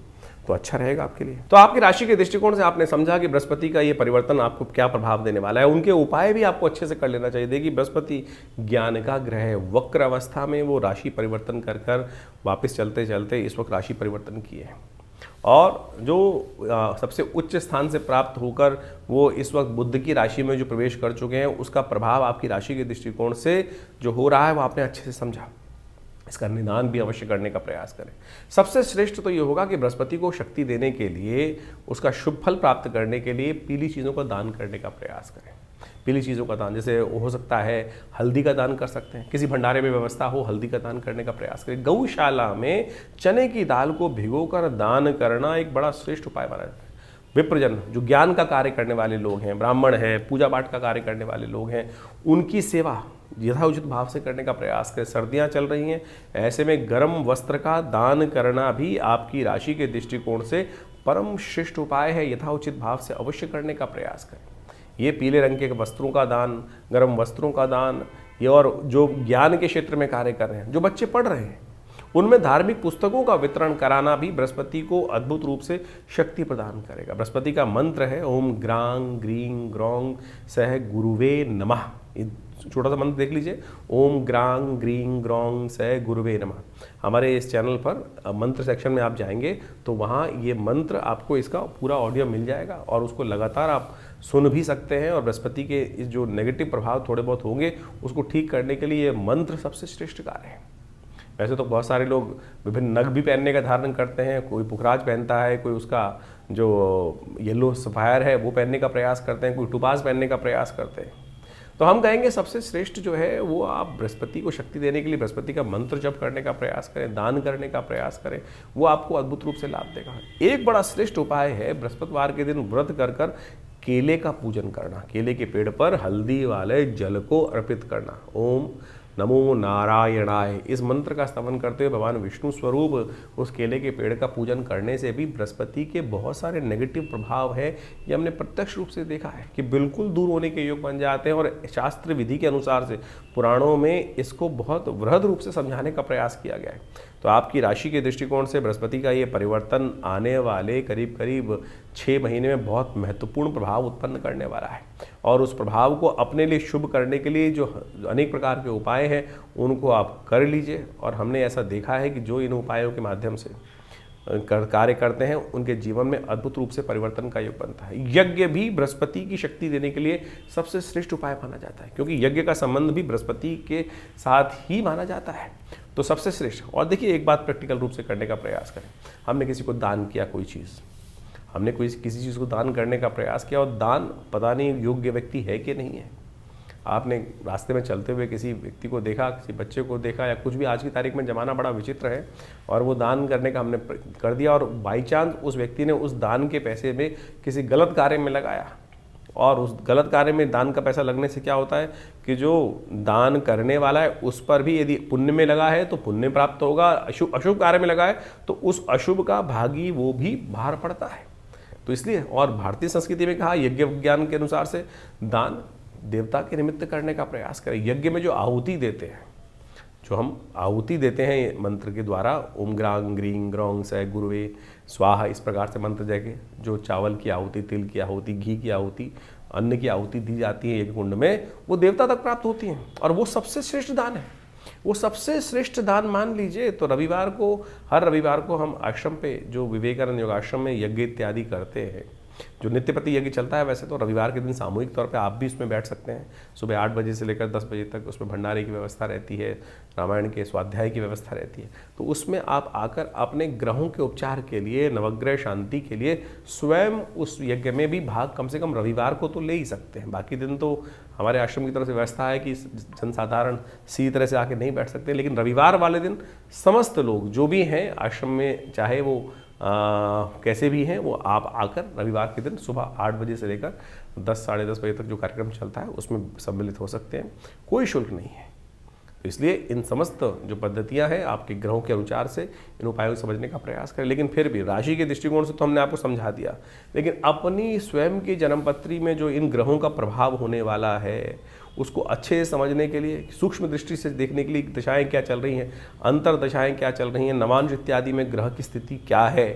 Speaker 1: तो अच्छा रहेगा आपके लिए। तो आपकी राशि के दृष्टिकोण से आपने समझा कि बृहस्पति का ये परिवर्तन आपको क्या प्रभाव देने वाला है, उनके उपाय भी आपको अच्छे से कर लेना चाहिए। देखिए बृहस्पति ज्ञान का ग्रह है, वक्र अवस्था में वो राशि परिवर्तन कर वापस चलते चलते इस वक्त राशि परिवर्तन किए हैं। और जो सबसे उच्च स्थान से प्राप्त होकर वो इस वक्त बुध की राशि में जो प्रवेश कर चुके हैं, उसका प्रभाव आपकी राशि के दृष्टिकोण से जो हो रहा है वो आपने अच्छे से समझा। इसका निदान भी अवश्य करने का प्रयास करें। सबसे श्रेष्ठ तो ये होगा कि बृहस्पति को शक्ति देने के लिए, उसका शुभ फल प्राप्त करने के लिए पीली चीज़ों का दान करने का प्रयास करें। पीली चीज़ों का दान, जैसे हो सकता है हल्दी का दान कर सकते हैं, किसी भंडारे में व्यवस्था हो हल्दी का दान करने का प्रयास करें। गौशाला में चने की दाल को भिगोकर दान करना एक बड़ा श्रेष्ठ उपाय माना जाता है। विप्रजन जो ज्ञान का कार्य करने वाले लोग हैं, ब्राह्मण हैं, पूजा पाठ का कार्य करने वाले लोग हैं, उनकी सेवा यथाउचित भाव से करने का प्रयास करें। सर्दियां चल रही हैं, ऐसे में गर्म वस्त्र का दान करना भी आपकी राशि के दृष्टिकोण से परम श्रेष्ठ उपाय है। यथाउचित भाव से अवश्य करने का प्रयास करें। ये पीले रंग के वस्त्रों का दान, गर्म वस्त्रों का दान, ये और जो ज्ञान के क्षेत्र में कार्य कर रहे हैं, जो बच्चे पढ़ रहे हैं, उनमें धार्मिक पुस्तकों का वितरण कराना भी बृहस्पति को अद्भुत रूप से शक्ति प्रदान करेगा। बृहस्पति का मंत्र है ओम ग्रांग ग्रीं ग्रौंग सह गुरुवे नमः। छोटा सा मंत्र देख लीजिए, ओम ग्रांग ग्रीं ग्रौंग सह गुरुवे नमः। हमारे इस चैनल पर मंत्र सेक्शन में आप जाएंगे तो वहाँ ये मंत्र आपको इसका पूरा ऑडियो मिल जाएगा और उसको लगातार आप सुन भी सकते हैं। और बृहस्पति के इस जो नेगेटिव प्रभाव थोड़े बहुत होंगे उसको ठीक करने के लिए ये मंत्र सबसे श्रेष्ठ कार्य है। वैसे तो बहुत सारे लोग विभिन्न नग भी पहनने का धारण करते हैं, कोई पुखराज पहनता है, कोई उसका जो येलो सफायर है वो पहनने का प्रयास करते हैं, कोई टुपास पहनने का प्रयास करते हैं। तो हम कहेंगे सबसे श्रेष्ठ जो है वो आप बृहस्पति को शक्ति देने के लिए बृहस्पति का मंत्र जप करने का प्रयास करें, दान करने का प्रयास करें, वो आपको अद्भुत रूप से लाभ देगा। एक बड़ा श्रेष्ठ उपाय है बृहस्पतिवार के दिन व्रत कर केले का पूजन करना, केले के पेड़ पर हल्दी वाले जल को अर्पित करना। ओम नमो नारायणाय इस मंत्र का स्तवन करते हुए भगवान विष्णु स्वरूप उस केले के पेड़ का पूजन करने से भी बृहस्पति के बहुत सारे नेगेटिव प्रभाव है, ये हमने प्रत्यक्ष रूप से देखा है कि बिल्कुल दूर होने के योग बन जाते हैं। और शास्त्र विधि के अनुसार से पुराणों में इसको बहुत वृहद रूप से समझाने का प्रयास किया गया है। तो आपकी राशि के दृष्टिकोण से बृहस्पति का ये परिवर्तन आने वाले करीब करीब 6 महीने में बहुत महत्वपूर्ण प्रभाव उत्पन्न करने वाला है। और उस प्रभाव को अपने लिए शुभ करने के लिए जो अनेक प्रकार के उपाय हैं उनको आप कर लीजिए। और हमने ऐसा देखा है कि जो इन उपायों के माध्यम से कार्य करते हैं उनके जीवन में अद्भुत रूप से परिवर्तन का योग बनता है। यज्ञ भी बृहस्पति की शक्ति देने के लिए सबसे श्रेष्ठ उपाय माना जाता है, क्योंकि यज्ञ का संबंध भी बृहस्पति के साथ ही माना जाता है। तो सबसे श्रेष्ठ। और देखिए, एक बात प्रैक्टिकल रूप से करने का प्रयास करें। हमने किसी को दान किया कोई चीज़, हमने किसी चीज़ को दान करने का प्रयास किया और दान पता नहीं योग्य व्यक्ति है कि नहीं है। आपने रास्ते में चलते हुए किसी व्यक्ति को देखा, किसी बच्चे को देखा या कुछ भी, आज की तारीख में ज़माना बड़ा विचित्र है, और वो दान करने का हमने कर दिया और बाई चांस उस व्यक्ति ने उस दान के पैसे में किसी गलत कार्य में लगाया। और उस गलत कार्य में दान का पैसा लगने से क्या होता है कि जो दान करने वाला है उस पर भी यदि पुण्य में लगा है तो पुण्य प्राप्त होगा, अशुभ कार्य में लगा है तो उस अशुभ का भागी वो भी बाहर पड़ता है। तो इसलिए, और भारतीय संस्कृति में कहा यज्ञ विज्ञान के अनुसार से दान देवता के निमित्त करने का प्रयास करें। यज्ञ में जो आहुति देते हैं, जो हम आहुति देते हैं मंत्र के द्वारा, ओम ग्रांग ग्रीं ग्रौंग स गुरुवे स्वाहा, इस प्रकार से मंत्र जय जो चावल की आहुति, तिल की आहुति, घी की आहुति, अन्न की आहुति दी जाती है यज्ञ कुंड में, वो देवता तक प्राप्त होती हैं। और वो सबसे श्रेष्ठ दान है, वो सबसे श्रेष्ठ दान मान लीजिए। तो रविवार को, हर रविवार को हम आश्रम पे जो विवेकानंद योगाश्रम में यज्ञ इत्यादि करते हैं, जो नित्य प्रति यज्ञ चलता है, वैसे तो रविवार के दिन सामूहिक तौर पे आप भी उसमें बैठ सकते हैं। सुबह 8 बजे से लेकर 10 बजे तक उसमें भंडारे की व्यवस्था रहती है, रामायण के स्वाध्याय की व्यवस्था रहती है। तो उसमें आप आकर अपने ग्रहों के उपचार के लिए, नवग्रह शांति के लिए स्वयं उस यज्ञ में भी भाग कम से कम रविवार को तो ले ही सकते हैं। बाकी दिन तो हमारे आश्रम की तरफ से व्यवस्था है कि जनसाधारण सीधी तरह से आके नहीं बैठ सकते, लेकिन रविवार वाले दिन समस्त लोग जो भी हैं आश्रम में, चाहे वो कैसे भी हैं, वो आप आकर रविवार के दिन सुबह 8 बजे से लेकर 10 साढ़े 10 बजे तक जो कार्यक्रम चलता है उसमें सम्मिलित हो सकते हैं। कोई शुल्क नहीं है। तो इसलिए इन समस्त जो पद्धतियां हैं आपके ग्रहों के अनुसार से इन उपायों को समझने का प्रयास करें। लेकिन फिर भी राशि के दृष्टिकोण से तो हमने आपको समझा दिया, लेकिन अपनी स्वयं की जन्मपत्री में जो इन ग्रहों का प्रभाव होने वाला है उसको अच्छे से समझने के लिए, सूक्ष्म दृष्टि से देखने के लिए दशाएं क्या चल रही हैं, अंतर दशाएं क्या चल रही हैं, नवांश इत्यादि में ग्रह की स्थिति क्या है,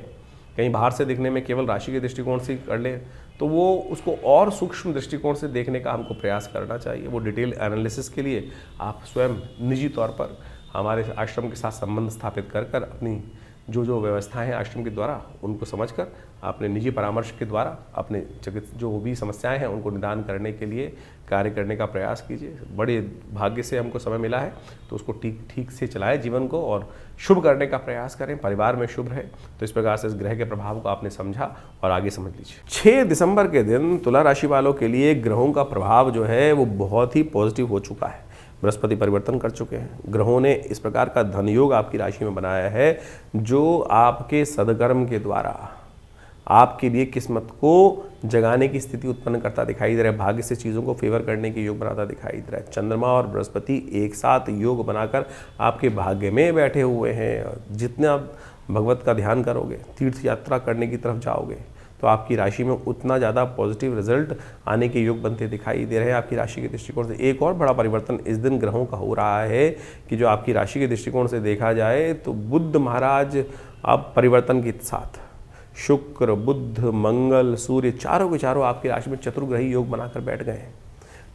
Speaker 1: कहीं बाहर से देखने में केवल राशि के दृष्टिकोण से कर ले तो वो उसको और सूक्ष्म दृष्टिकोण से देखने का हमको प्रयास करना चाहिए। वो डिटेल एनालिसिस के लिए आप स्वयं निजी तौर पर हमारे आश्रम के साथ संबंध स्थापित कर कर अपनी जो व्यवस्थाएं हैं आश्रम के द्वारा उनको समझकर अपने निजी परामर्श के द्वारा अपने जो भी समस्याएं हैं उनको निदान करने के लिए कार्य करने का प्रयास कीजिए। बड़े भाग्य से हमको समय मिला है तो उसको ठीक से चलाएं जीवन को और शुभ करने का प्रयास करें। परिवार में शुभ रहे। तो इस प्रकार से इस ग्रह के प्रभाव को आपने समझा और आगे समझ लीजिए। 6 दिसंबर के दिन तुला राशि वालों के लिए ग्रहों का प्रभाव जो है वो बहुत ही पॉजिटिव हो चुका है। बृहस्पति परिवर्तन कर चुके हैं। ग्रहों ने इस प्रकार का धन योग आपकी राशि में बनाया है जो आपके सदकर्म के द्वारा आपके लिए किस्मत को जगाने की स्थिति उत्पन्न करता दिखाई दे रहा है। भाग्य से चीज़ों को फेवर करने के योग बनाता दिखाई दे रहा है। चंद्रमा और बृहस्पति एक साथ योग बनाकर आपके भाग्य में बैठे हुए हैं। जितना भगवत का ध्यान करोगे, तीर्थ यात्रा करने की तरफ जाओगे, तो आपकी राशि में उतना ज़्यादा पॉजिटिव रिजल्ट आने के योग बनते दिखाई दे रहे हैं। आपकी राशि के दृष्टिकोण से एक और बड़ा परिवर्तन इस दिन ग्रहों का हो रहा है कि जो आपकी राशि के दृष्टिकोण से देखा जाए तो बुध महाराज अब परिवर्तन के साथ शुक्र, बुध, मंगल, सूर्य चारों के चारों आपकी राशि में चतुर्ग्रही योग बनाकर बैठ गए हैं।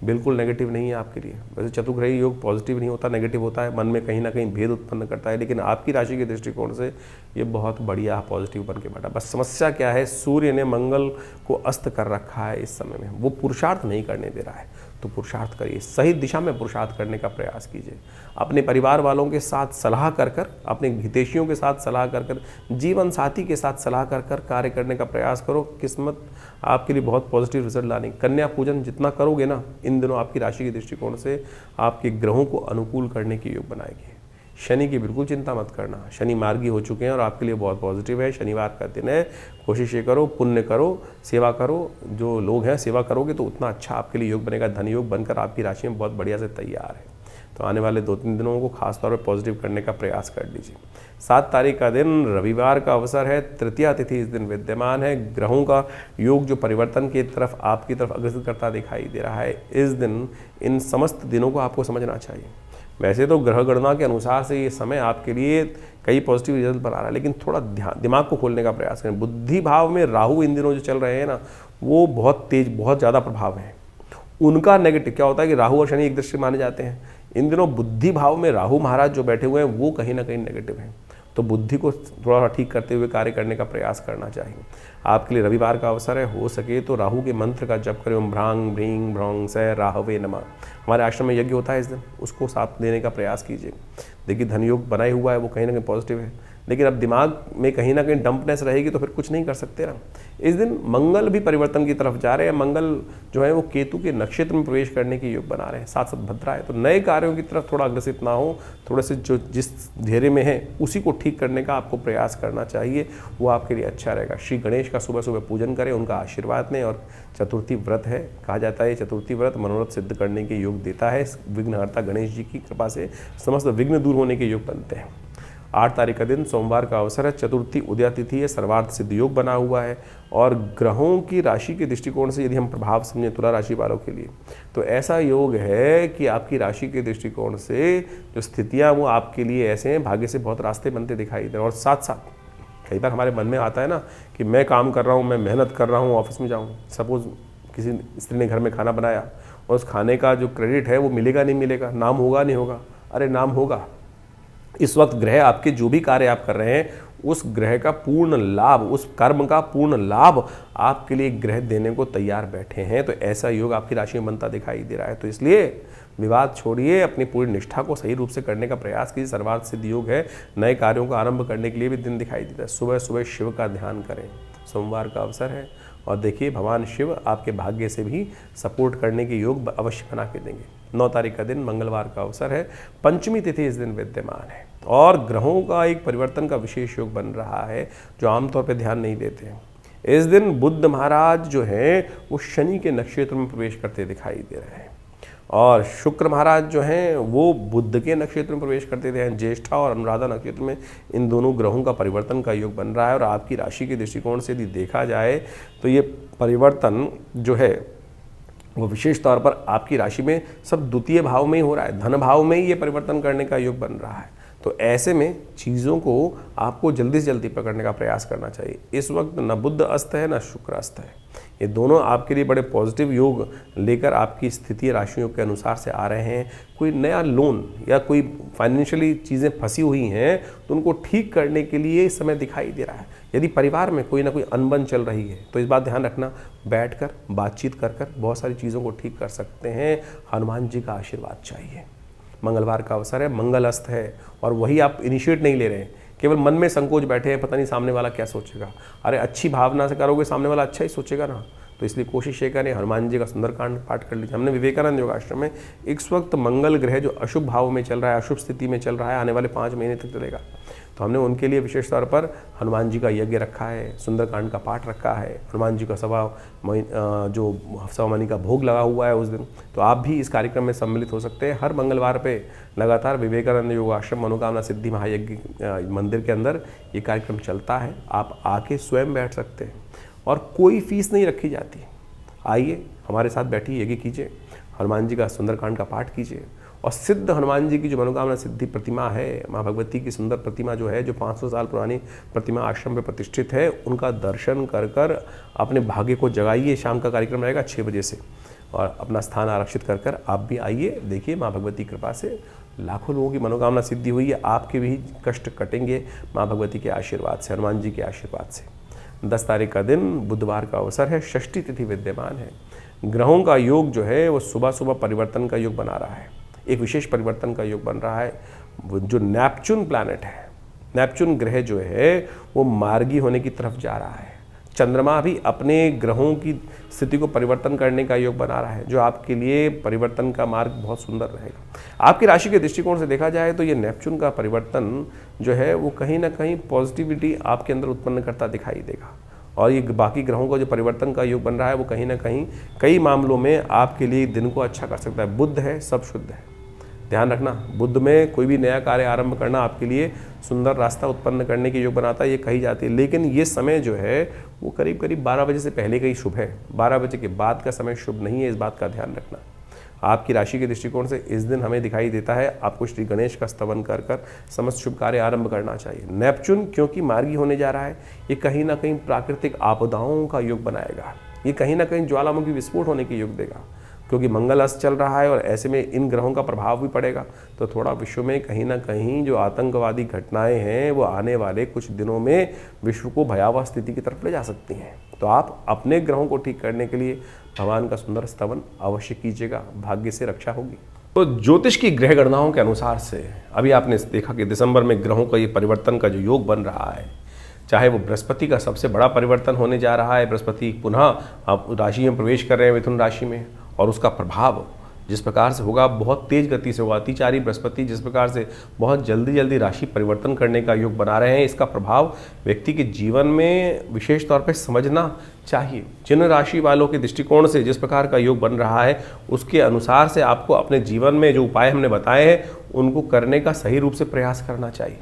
Speaker 1: बिल्कुल नेगेटिव नहीं है आपके लिए। वैसे चतुर्ग्रही योग पॉजिटिव नहीं होता, नेगेटिव होता है, मन में कहीं ना कहीं भेद उत्पन्न करता है, लेकिन आपकी राशि के दृष्टिकोण से ये बहुत बढ़िया पॉजिटिव बन के बैठा। बस समस्या क्या है, सूर्य ने मंगल को अस्त कर रखा है इस समय में, वो पुरुषार्थ नहीं करने दे रहा है। तो पुरुषार्थ करिए, सही दिशा में पुरुषार्थ करने का प्रयास कीजिए। अपने परिवार वालों के साथ सलाह कर कर, अपने हितैषियों के साथ सलाह कर कर, जीवन साथी के साथ सलाह कर कर कार्य करने का प्रयास करो। किस्मत आपके लिए बहुत पॉजिटिव रिजल्ट लाने। कन्या पूजन जितना करोगे ना इन दिनों आपकी राशि के दृष्टिकोण से आपके ग्रहों को अनुकूल करने के योग बनाएगी। शनि की बिल्कुल चिंता मत करना, शनि मार्गी हो चुके हैं और आपके लिए बहुत पॉजिटिव है। शनिवार का दिन है, कोशिश ये करो, पुण्य करो, सेवा करो। जो लोग हैं सेवा करोगे तो उतना अच्छा आपके लिए योग बनेगा। धन योग बनकर आपकी राशि में बहुत बढ़िया से तैयार है। तो आने वाले 2-3 दिनों को खासतौर पर पॉजिटिव करने का प्रयास कर लीजिए। 7 तारीख का दिन रविवार का अवसर है, तृतीया तिथि इस दिन विद्यमान है। ग्रहों का योग जो परिवर्तन की तरफ आपकी तरफ अग्रसर करता दिखाई दे रहा है, इस दिन इन समस्त दिनों को आपको समझना चाहिए। वैसे तो ग्रह गणना के अनुसार से ये समय आपके लिए कई पॉजिटिव रिजल्ट बना रहा है, लेकिन थोड़ा ध्यान दिमाग को खोलने का प्रयास करें। बुद्धि भाव में राहु इन दिनों जो चल रहे हैं ना, वो बहुत तेज, बहुत ज़्यादा प्रभाव है उनका। नेगेटिव क्या होता है कि राहु और शनि एक दृष्टि माने जाते हैं। इन दिनों बुद्धि भाव में राहु महाराज जो बैठे हुए हैं वो कहीं ना कहीं नेगेटिव हैं, तो बुद्धि को थोड़ा सा ठीक करते हुए कार्य करने का प्रयास करना चाहिए। आपके लिए रविवार का अवसर है, हो सके तो राहु के मंत्र का जप करें, ओम भ्रांग भ्रीं भ्रौं स राहवे नमः। हमारे आश्रम में यज्ञ होता है इस दिन, उसको साथ देने का प्रयास कीजिए। देखिए धन योग बनाए हुआ है, वो कहीं ना कहीं पॉजिटिव है, लेकिन अब दिमाग में कहीं ना कहीं डंपनेस रहेगी तो फिर कुछ नहीं कर सकते ना। इस दिन मंगल भी परिवर्तन की तरफ जा रहे हैं। मंगल जो है वो केतु के नक्षत्र में प्रवेश करने की योग बना रहे हैं, साथ साथ भद्रा है, तो नए कार्यों की तरफ थोड़ा अग्रसित ना हो, थोड़े से जो जिस घेरे में है उसी को ठीक करने का आपको प्रयास करना चाहिए, वो आपके लिए अच्छा रहेगा। श्री गणेश का सुबह सुबह पूजन करें, उनका आशीर्वाद लें। और चतुर्थी व्रत है, कहा जाता है चतुर्थी व्रत मनोरथ सिद्ध करने के योग देता है। विघ्नहर्ता गणेश जी की कृपा से समस्त विघ्न दूर होने के योग बनते हैं। 8 तारीख का दिन सोमवार का अवसर है, चतुर्थी उदया तिथि है, सर्वार्थ सिद्ध योग बना हुआ है। और ग्रहों की राशि के दृष्टिकोण से यदि हम प्रभाव समझें तुला राशि वालों के लिए, तो ऐसा योग है कि आपकी राशि के दृष्टिकोण से जो स्थितियां वो आपके लिए ऐसे हैं, भाग्य से बहुत रास्ते बनते दिखाई दे रहे हैं। और साथ साथ कई बार हमारे मन में आता है ना कि मैं काम कर रहा हूँ, मैं मेहनत कर रहा हूँ, ऑफिस में जाऊँ, सपोज किसी स्त्री ने घर में खाना बनाया और उस खाने का जो क्रेडिट है वो मिलेगा नहीं मिलेगा, नाम होगा नहीं होगा, अरे नाम होगा। इस वक्त ग्रह आपके जो भी कार्य आप कर रहे हैं उस ग्रह का पूर्ण लाभ, उस कर्म का पूर्ण लाभ आपके लिए ग्रह देने को तैयार बैठे हैं। तो ऐसा योग आपकी राशि में बनता दिखाई दे रहा है। तो इसलिए विवाद छोड़िए, अपनी पूरी निष्ठा को सही रूप से करने का प्रयास कीजिए। सर्वार्थ सिद्ध योग है, नए कार्यों का आरंभ करने के लिए भी दिन दिखाई देता है। सुबह सुबह शिव का ध्यान करें, सोमवार का अवसर है, और देखिए भगवान शिव आपके भाग्य से भी सपोर्ट करने के योग अवश्य बना के देंगे। 9 तारीख का दिन मंगलवार का अवसर है, पंचमी तिथि इस दिन विद्यमान है, और ग्रहों का एक परिवर्तन का विशेष योग बन रहा है जो आमतौर पर ध्यान नहीं देते हैं। इस दिन बुद्ध महाराज जो हैं वो शनि के नक्षत्र में प्रवेश करते दिखाई दे रहे हैं, और शुक्र महाराज जो हैं वो बुध के नक्षत्र में प्रवेश करते थे, ज्येष्ठा और अनुराधा नक्षत्र में इन दोनों ग्रहों का परिवर्तन का योग बन रहा है। और आपकी राशि के दृष्टिकोण से यदि देखा जाए तो ये परिवर्तन जो है वो विशेष तौर पर आपकी राशि में सब द्वितीय भाव में ही हो रहा है, धन भाव में ही ये परिवर्तन करने का योग बन रहा है। तो ऐसे में चीज़ों को आपको जल्दी से जल्दी पकड़ने का प्रयास करना चाहिए। इस वक्त न बुध अस्त है न शुक्र अस्त है, ये दोनों आपके लिए बड़े पॉजिटिव योग लेकर आपकी स्थिति राशियों के अनुसार से आ रहे हैं। कोई नया लोन या कोई फाइनेंशियली चीज़ें फंसी हुई हैं तो उनको ठीक करने के लिए इस समय दिखाई दे रहा है। यदि परिवार में कोई ना कोई अनबन चल रही है तो इस बात ध्यान रखना, बैठकर बातचीत कर बहुत सारी चीज़ों को ठीक कर सकते हैं। हनुमान जी का आशीर्वाद चाहिए। मंगलवार का अवसर है, मंगल अस्त है, और वही आप इनिशिएट नहीं ले रहे हैं, केवल मन में संकोच बैठे हैं, पता नहीं सामने वाला क्या सोचेगा। अरे अच्छी भावना से करोगे, सामने वाला अच्छा ही सोचेगा ना। तो इसलिए कोशिश ये करें, हनुमान जी का सुंदरकांड पाठ कर लीजिए। हमने विवेकानंद योगाश्रम में इस वक्त मंगल ग्रह जो अशुभ भाव में चल रहा है, अशुभ स्थिति में चल रहा है, आने वाले 5 महीने तक चलेगा, तो हमने उनके लिए विशेष तौर पर हनुमान जी का यज्ञ रखा है, सुंदरकांड का पाठ रखा है, हनुमान जी का जो सवा महीने का भोग लगा हुआ है उस दिन। तो आप भी इस कार्यक्रम में सम्मिलित हो सकते हैं। हर मंगलवार पे लगातार विवेकानंद योगाश्रम मनोकामना सिद्धि महायज्ञ मंदिर के अंदर ये कार्यक्रम चलता है। आप आके स्वयं बैठ सकते हैं और कोई फीस नहीं रखी जाती। आइए हमारे साथ बैठिए, यज्ञ कीजिए, हनुमान जी का सुंदरकांड का पाठ कीजिए, और सिद्ध हनुमान जी की जो मनोकामना सिद्धि प्रतिमा है, माँ भगवती की सुंदर प्रतिमा जो है, जो 500 साल पुरानी प्रतिमा आश्रम में प्रतिष्ठित है, उनका दर्शन कर कर अपने भाग्य को जगाइए। शाम का कार्यक्रम रहेगा 6 बजे से, और अपना स्थान आरक्षित कर कर आप भी आइए। देखिए माँ भगवती की कृपा से लाखों लोगों की मनोकामना सिद्धि हुई है, आपके भी कष्ट कटेंगे माँ भगवती के आशीर्वाद से, हनुमान जी के आशीर्वाद से। 10 तारीख का दिन बुधवार का अवसर है, षष्ठी तिथि विद्यमान है। ग्रहों का योग जो है वो सुबह सुबह परिवर्तन का योग बना रहा है, एक विशेष परिवर्तन का योग बन रहा है। जो नेपच्यून प्लैनेट है, नेपच्यून ग्रह जो है वो मार्गी होने की तरफ जा रहा है। चंद्रमा भी अपने ग्रहों की स्थिति को परिवर्तन करने का योग बना रहा है, जो आपके लिए परिवर्तन का मार्ग बहुत सुंदर रहेगा। आपकी राशि के दृष्टिकोण से देखा जाए तो ये नेपच्यून का परिवर्तन जो है वो कहीं ना कहीं पॉजिटिविटी आपके अंदर उत्पन्न करता दिखाई देगा, और ये बाकी ग्रहों का जो परिवर्तन का योग बन रहा है वो कहीं ना कहीं कई मामलों में आपके लिए दिन को अच्छा कर सकता है। बुध है, सब शुद्ध है, ध्यान रखना। बुध में कोई भी नया कार्य आरंभ करना आपके लिए सुंदर रास्ता उत्पन्न करने के योग बनाता है, ये कही जाती है। लेकिन ये समय जो है वो करीब करीब 12 बजे से पहले का ही शुभ है, 12 बजे के बाद का समय शुभ नहीं है, इस बात का ध्यान रखना। आपकी राशि के दृष्टिकोण से इस दिन हमें दिखाई देता है आपको श्री गणेश का स्तवन कर कर समस्त शुभ कार्य आरंभ करना चाहिए। नेपच्यून क्योंकि मार्गी होने जा रहा है, ये कहीं ना कहीं प्राकृतिक आपदाओं का योग बनाएगा, ये कहीं ना कहीं ज्वालामुखी विस्फोट होने के योग देगा, क्योंकि मंगल अस्त चल रहा है और ऐसे में इन ग्रहों का प्रभाव भी पड़ेगा। तो थोड़ा विश्व में कहीं ना कहीं जो आतंकवादी घटनाएं हैं वो आने वाले कुछ दिनों में विश्व को भयावह स्थिति की तरफ ले जा सकती हैं। तो आप अपने ग्रहों को ठीक करने के लिए भगवान का सुंदर स्तवन अवश्य कीजिएगा, भाग्य से रक्षा होगी। तो ज्योतिष की ग्रह गणनाओं के अनुसार से अभी आपने देखा कि दिसंबर में ग्रहों का ये परिवर्तन का जो योग बन रहा है, चाहे वो बृहस्पति का सबसे बड़ा परिवर्तन होने जा रहा है, बृहस्पति पुनः आप राशि में प्रवेश कर रहे हैं मिथुन राशि में, और उसका प्रभाव जिस प्रकार से होगा बहुत तेज गति से होगा। अतिचारी बृहस्पति जिस प्रकार से बहुत जल्दी जल्दी राशि परिवर्तन करने का योग बना रहे हैं, इसका प्रभाव व्यक्ति के जीवन में विशेष तौर पर समझना चाहिए। जिन राशि वालों के दृष्टिकोण से जिस प्रकार का योग बन रहा है उसके अनुसार से आपको अपने जीवन में जो उपाय हमने बताए हैं उनको करने का सही रूप से प्रयास करना चाहिए।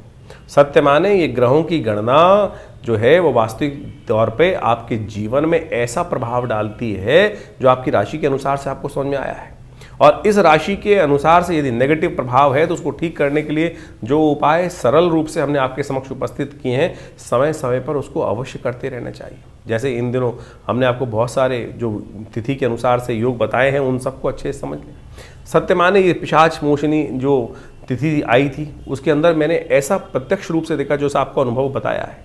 Speaker 1: सत्य माने ये ग्रहों की गणना जो है वो वास्तविक तौर पे आपके जीवन में ऐसा प्रभाव डालती है जो आपकी राशि के अनुसार से आपको समझ में आया है, और इस राशि के अनुसार से यदि नेगेटिव प्रभाव है तो उसको ठीक करने के लिए जो उपाय सरल रूप से हमने आपके समक्ष उपस्थित किए हैं, समय समय पर उसको अवश्य करते रहना चाहिए। जैसे इन दिनों हमने आपको बहुत सारे जो तिथि के अनुसार से योग बताए हैं उन सबको अच्छे से समझ लें। सत्य माने ये पिशाच मोशनी जो तिथि आई थी उसके अंदर मैंने ऐसा प्रत्यक्ष रूप से देखा जो आपको अनुभव बताया है।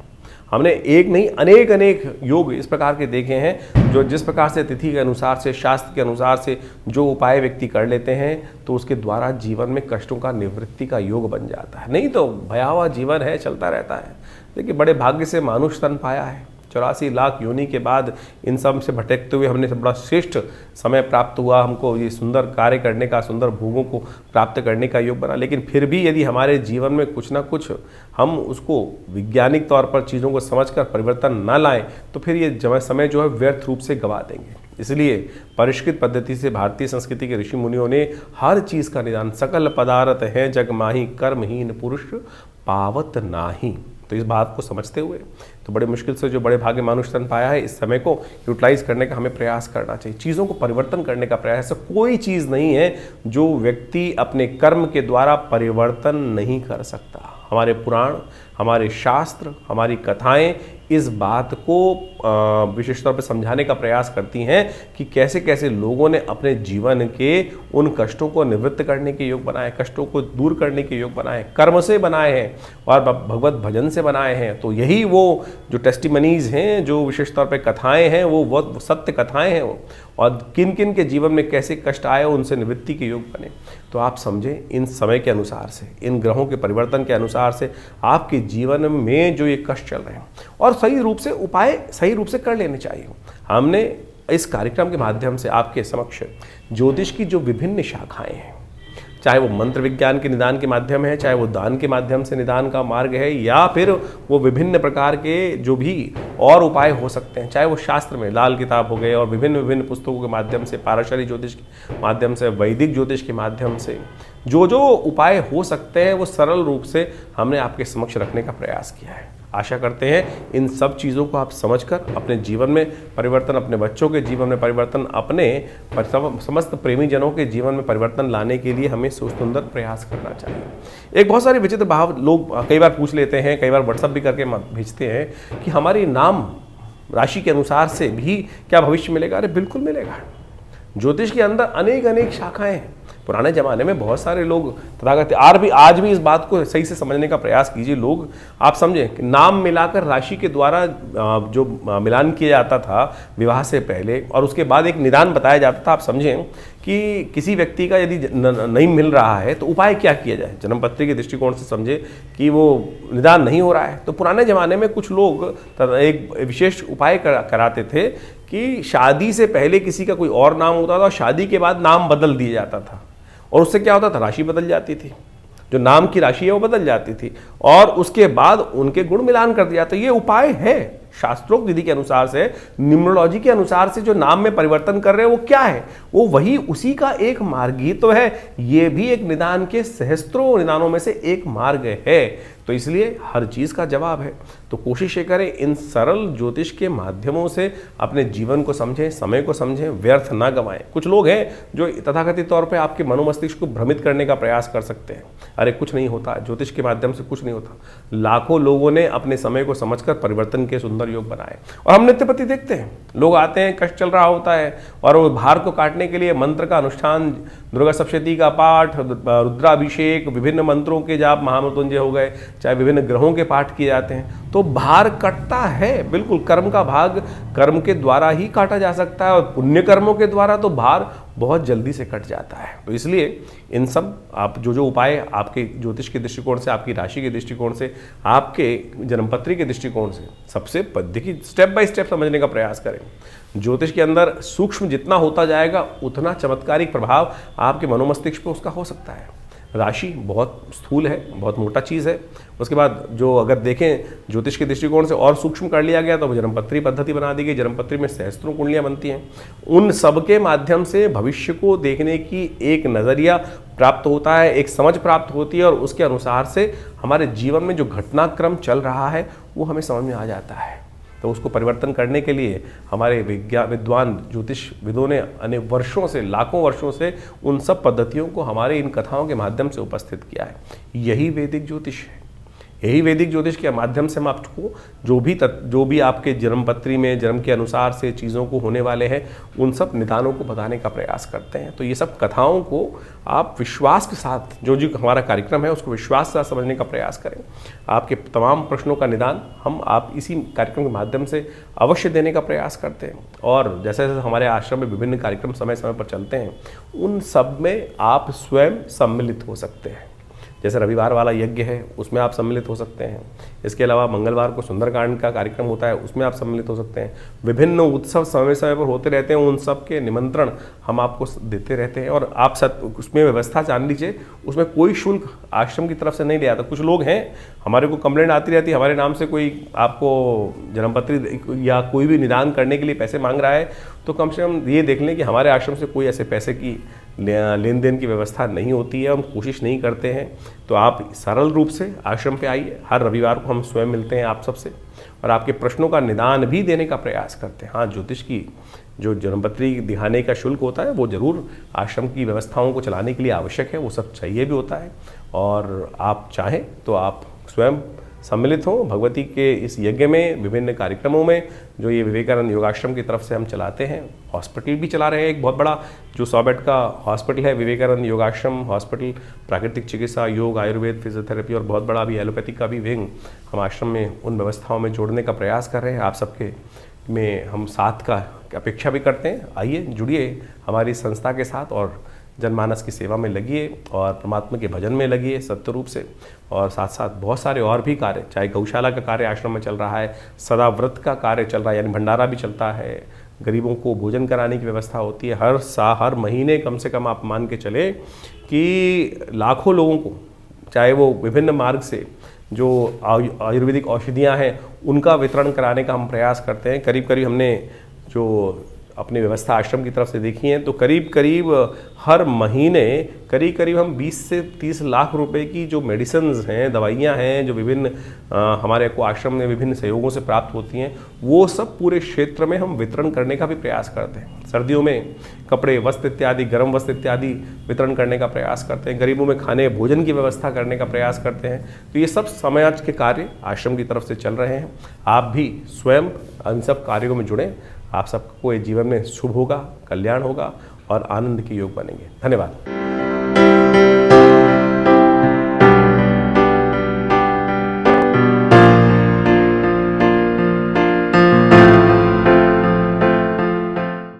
Speaker 1: हमने एक नहीं अनेक योग इस प्रकार के देखे हैं जो जिस प्रकार से तिथि के अनुसार से शास्त्र के अनुसार से जो उपाय व्यक्ति कर लेते हैं तो उसके द्वारा जीवन में कष्टों का निवृत्ति का योग बन जाता है। नहीं तो भयावह जीवन है, चलता रहता है। देखिए बड़े भाग्य से मानुष तन पाया है, 84 लाख योनि के बाद इन सब से भटकते हुए हमने बड़ा श्रेष्ठ समय प्राप्त हुआ, हमको ये सुंदर कार्य करने का, सुंदर भोगों को प्राप्त करने का योग बना। लेकिन फिर भी यदि हमारे जीवन में कुछ ना कुछ हम उसको वैज्ञानिक तौर पर चीज़ों को समझकर परिवर्तन ना लाएं तो फिर ये समय जो है व्यर्थ रूप से गवा देंगे। इसलिए परिष्कृत पद्धति से भारतीय संस्कृति के ऋषि मुनियों ने हर चीज़ का निदान, सकल पदार्थ है जग माही कर्महीन पुरुष पावत नाही। तो इस बात को समझते हुए तो बड़े मुश्किल से जो बड़े भाग्य मानुष तन पाया है, इस समय को यूटिलाइज करने का हमें प्रयास करना चाहिए। चीज़ों को परिवर्तन करने का प्रयास, ऐसा कोई चीज़ नहीं है जो व्यक्ति अपने कर्म के द्वारा परिवर्तन नहीं कर सकता। हमारे पुराण, हमारे शास्त्र, हमारी कथाएं इस बात को विशेष तौर पर समझाने का प्रयास करती हैं कि कैसे कैसे लोगों ने अपने जीवन के उन कष्टों को निवृत्त करने के योग बनाए, कष्टों को दूर करने के योग बनाए, कर्म से बनाए हैं और भगवत भजन से बनाए हैं। तो यही वो जो टेस्टिमनीज हैं, जो विशेष तौर पर कथाएं हैं, वो सत्य कथाएं हैं वो, और किन किन के जीवन में कैसे कष्ट आए उनसे निवृत्ति के योग बने। तो आप समझें इन समय के अनुसार से, इन ग्रहों के परिवर्तन के अनुसार से आपके जीवन में जो ये कष्ट चल रहे हैं और सही रूप से उपाय सही रूप से कर लेने चाहिए। हमने इस कार्यक्रम के माध्यम से आपके समक्ष ज्योतिष की जो विभिन्न शाखाएं हैं, चाहे वो मंत्र विज्ञान के निदान के माध्यम है, चाहे वो दान के माध्यम से निदान का मार्ग है, या फिर वो विभिन्न प्रकार के जो भी और उपाय हो सकते हैं, चाहे वो शास्त्र में लाल किताब हो गए और विभिन्न पुस्तकों के माध्यम से, पाराशरी ज्योतिष के माध्यम से, वैदिक ज्योतिष के माध्यम से जो जो उपाय हो सकते हैं वो सरल रूप से हमने आपके समक्ष रखने का प्रयास किया है। आशा करते हैं इन सब चीज़ों को आप समझकर अपने जीवन में परिवर्तन, अपने बच्चों के जीवन में परिवर्तन, अपने समस्त प्रेमी जनों के जीवन में परिवर्तन लाने के लिए हमें सुंदर प्रयास करना चाहिए। एक बहुत सारे विचित्र भाव लोग कई बार पूछ लेते हैं, कई बार व्हाट्सअप भी करके भेजते हैं कि हमारी नाम राशि के अनुसार से भी क्या भविष्य मिलेगा। अरे बिल्कुल मिलेगा। ज्योतिष के अंदर अनेक शाखाएं हैं। पुराने ज़माने में बहुत सारे लोग तथागत आज भी इस बात को सही से समझने का प्रयास कीजिए। लोग आप समझें कि नाम मिलाकर राशि के द्वारा जो मिलान किया जाता था विवाह से पहले और उसके बाद एक निदान बताया जाता था। आप समझें कि किसी व्यक्ति का यदि नहीं मिल रहा है तो उपाय क्या किया जाए। जन्मपत्री के दृष्टिकोण से समझे कि वो निदान नहीं हो रहा है तो पुराने ज़माने में कुछ लोग एक विशेष उपाय कराते थे कि शादी से पहले किसी का कोई और नाम होता था और शादी के बाद नाम बदल दिया जाता था, और उससे क्या होता था, राशि बदल जाती थी, जो नाम की राशि है वो बदल जाती थी और उसके बाद उनके गुण मिलान कर दिया। तो ये उपाय है, शास्त्रोक्त विधि के अनुसार से, न्यूमरोलॉजी के अनुसार से जो नाम में परिवर्तन कर रहे हैं वो क्या है, वो वही उसी का एक मार्ग ही तो है। ये भी एक निदान के सहस्त्रों निदानों में से एक मार्ग है, तो इसलिए हर चीज का जवाब है। तो कोशिश ये करें इन सरल ज्योतिष के माध्यमों से अपने जीवन को समझें, समय को समझें, व्यर्थ ना गंवाएं। कुछ लोग हैं जो तथाकथित तौर पे आपके मनोमस्तिष्क को भ्रमित करने का प्रयास कर सकते हैं। अरे कुछ नहीं होता, ज्योतिष के माध्यम से कुछ नहीं होता। लाखों लोगों ने अपने समय को समझकर परिवर्तन के सुंदर योग बनाए, और हम नित्यप्रति देखते हैं लोग आते हैं, कष्ट चल रहा होता है और वो भार को काटने के लिए मंत्र का अनुष्ठान, दुर्गा सप्तशती का पाठ, रुद्राभिषेक, विभिन्न मंत्रों के जाप, महामृत्युंजय हो गए, चाहे विभिन्न ग्रहों के पाठ किए जाते हैं, तो भार कटता है। बिल्कुल, कर्म का भाग कर्म के द्वारा ही काटा जा सकता है, और पुण्य कर्मों के द्वारा तो भार बहुत जल्दी से कट जाता है। तो इसलिए इन सब आप जो उपाय आपके ज्योतिष के दृष्टिकोण से, आपकी राशि के दृष्टिकोण से, आपके जन्मपत्री के दृष्टिकोण से, सबसे देखिए स्टेप बाय स्टेप समझने का प्रयास करें। ज्योतिष के अंदर सूक्ष्म जितना होता जाएगा उतना चमत्कारिक प्रभाव आपके मनोमस्तिष्क पर उसका हो सकता है। राशि बहुत स्थूल है, बहुत मोटा चीज़ है। उसके बाद जो अगर देखें ज्योतिष के दृष्टिकोण से और सूक्ष्म कर लिया गया तो जन्मपत्री पद्धति बना दी गई। जन्मपत्री में सहस्त्रों कुंडलियां बनती हैं, उन सब के माध्यम से भविष्य को देखने की एक नज़रिया प्राप्त होता है, एक समझ प्राप्त होती है, और उसके अनुसार से हमारे जीवन में जो घटनाक्रम चल रहा है वो हमें समझ में आ जाता है। तो उसको परिवर्तन करने के लिए हमारे विद्वान ज्योतिष विदों ने अनेक वर्षों से, लाखों वर्षों से उन सब पद्धतियों को हमारे इन कथाओं के माध्यम से उपस्थित किया है। यही वैदिक ज्योतिष है। यही वैदिक ज्योतिष के माध्यम से हम आपको जो भी आपके जन्मपत्री में जन्म के अनुसार से चीज़ों को होने वाले हैं उन सब निदानों को बताने का प्रयास करते हैं। तो ये सब कथाओं को आप विश्वास के साथ, जो हमारा कार्यक्रम है उसको विश्वास के साथ समझने का प्रयास करें। आपके तमाम प्रश्नों का निदान आप इसी कार्यक्रम के माध्यम से अवश्य देने का प्रयास करते हैं। और जैसे जैसे हमारे आश्रम में विभिन्न कार्यक्रम समय समय पर चलते हैं, उन सब में आप स्वयं सम्मिलित हो सकते हैं। जैसे रविवार वाला यज्ञ है उसमें आप सम्मिलित हो सकते हैं। इसके अलावा मंगलवार को सुंदरकांड का कार्यक्रम होता है, उसमें आप सम्मिलित हो सकते हैं। विभिन्न उत्सव समय समय पर होते रहते हैं, उन सब के निमंत्रण हम आपको देते रहते हैं। और आप उसमें व्यवस्था जान लीजिए, उसमें कोई शुल्क आश्रम की तरफ से नहीं लिया जाता। कुछ लोग हैं, हमारे को कंप्लेंट आती रहती है, हमारे नाम से कोई आपको जन्मपत्री या कोई भी निदान करने के लिए पैसे मांग रहा है, तो कम से कम ये देख लें कि हमारे आश्रम से कोई ऐसे पैसे की लेन देन की व्यवस्था नहीं होती है, हम कोशिश नहीं करते हैं। तो आप सरल रूप से आश्रम पे आइए, हर रविवार को हम स्वयं मिलते हैं आप सबसे, और आपके प्रश्नों का निदान भी देने का प्रयास करते हैं। हाँ, ज्योतिष की जो जन्मपत्री दिखाने का शुल्क होता है वो जरूर आश्रम की व्यवस्थाओं को चलाने के लिए आवश्यक है, वो सब चाहिए भी होता है। और आप चाहें तो आप स्वयं सम्मिलित हों भगवती के इस यज्ञ में, विभिन्न कार्यक्रमों में जो ये विवेकानंद योगाश्रम की तरफ से हम चलाते हैं। हॉस्पिटल भी चला रहे हैं, एक बहुत बड़ा जो 100 बेड का हॉस्पिटल है विवेकानंद योगाश्रम हॉस्पिटल। प्राकृतिक चिकित्सा, योग, आयुर्वेद, फिजियोथेरेपी और बहुत बड़ा भी एलोपैथिक का भी विंग हम आश्रम में उन व्यवस्थाओं में जोड़ने का प्रयास कर रहे हैं। आप सबके में हम साथ का अपेक्षा भी करते हैं। आइए, जुड़िए हमारी संस्था के साथ और जनमानस की सेवा में लगिए और परमात्मा के भजन में लगिए सत्य रूप से। और साथ साथ बहुत सारे और भी कार्य, चाहे गौशाला का कार्य आश्रम में चल रहा है, सदा व्रत का कार्य चल रहा है, यानी भंडारा भी चलता है, गरीबों को भोजन कराने की व्यवस्था होती है। हर महीने कम से कम आप मान के चले कि लाखों लोगों को, चाहे वो विभिन्न मार्ग से जो आयुर्वेदिक औषधियाँ हैं उनका वितरण कराने का हम प्रयास करते हैं। करीब करीब हमने जो अपनी व्यवस्था आश्रम की तरफ से देखी है तो करीब करीब हर महीने करीब हम 20 से 30 लाख रुपए की जो मेडिसिन्स हैं, दवाइयाँ हैं, जो विभिन्न हमारे को आश्रम में विभिन्न सहयोगों से प्राप्त होती हैं, वो सब पूरे क्षेत्र में हम वितरण करने का भी प्रयास करते हैं। सर्दियों में कपड़े, वस्त्र इत्यादि, गर्म वस्त्र इत्यादि वितरण करने का प्रयास करते हैं। गरीबों में खाने भोजन की व्यवस्था करने का प्रयास करते हैं। तो ये सब समाज के कार्य आश्रम की तरफ से चल रहे हैं। आप भी स्वयं इन सब कार्यों में जुड़ें। आप सबको ये जीवन में शुभ होगा, कल्याण होगा और आनंद के योग बनेंगे। धन्यवाद।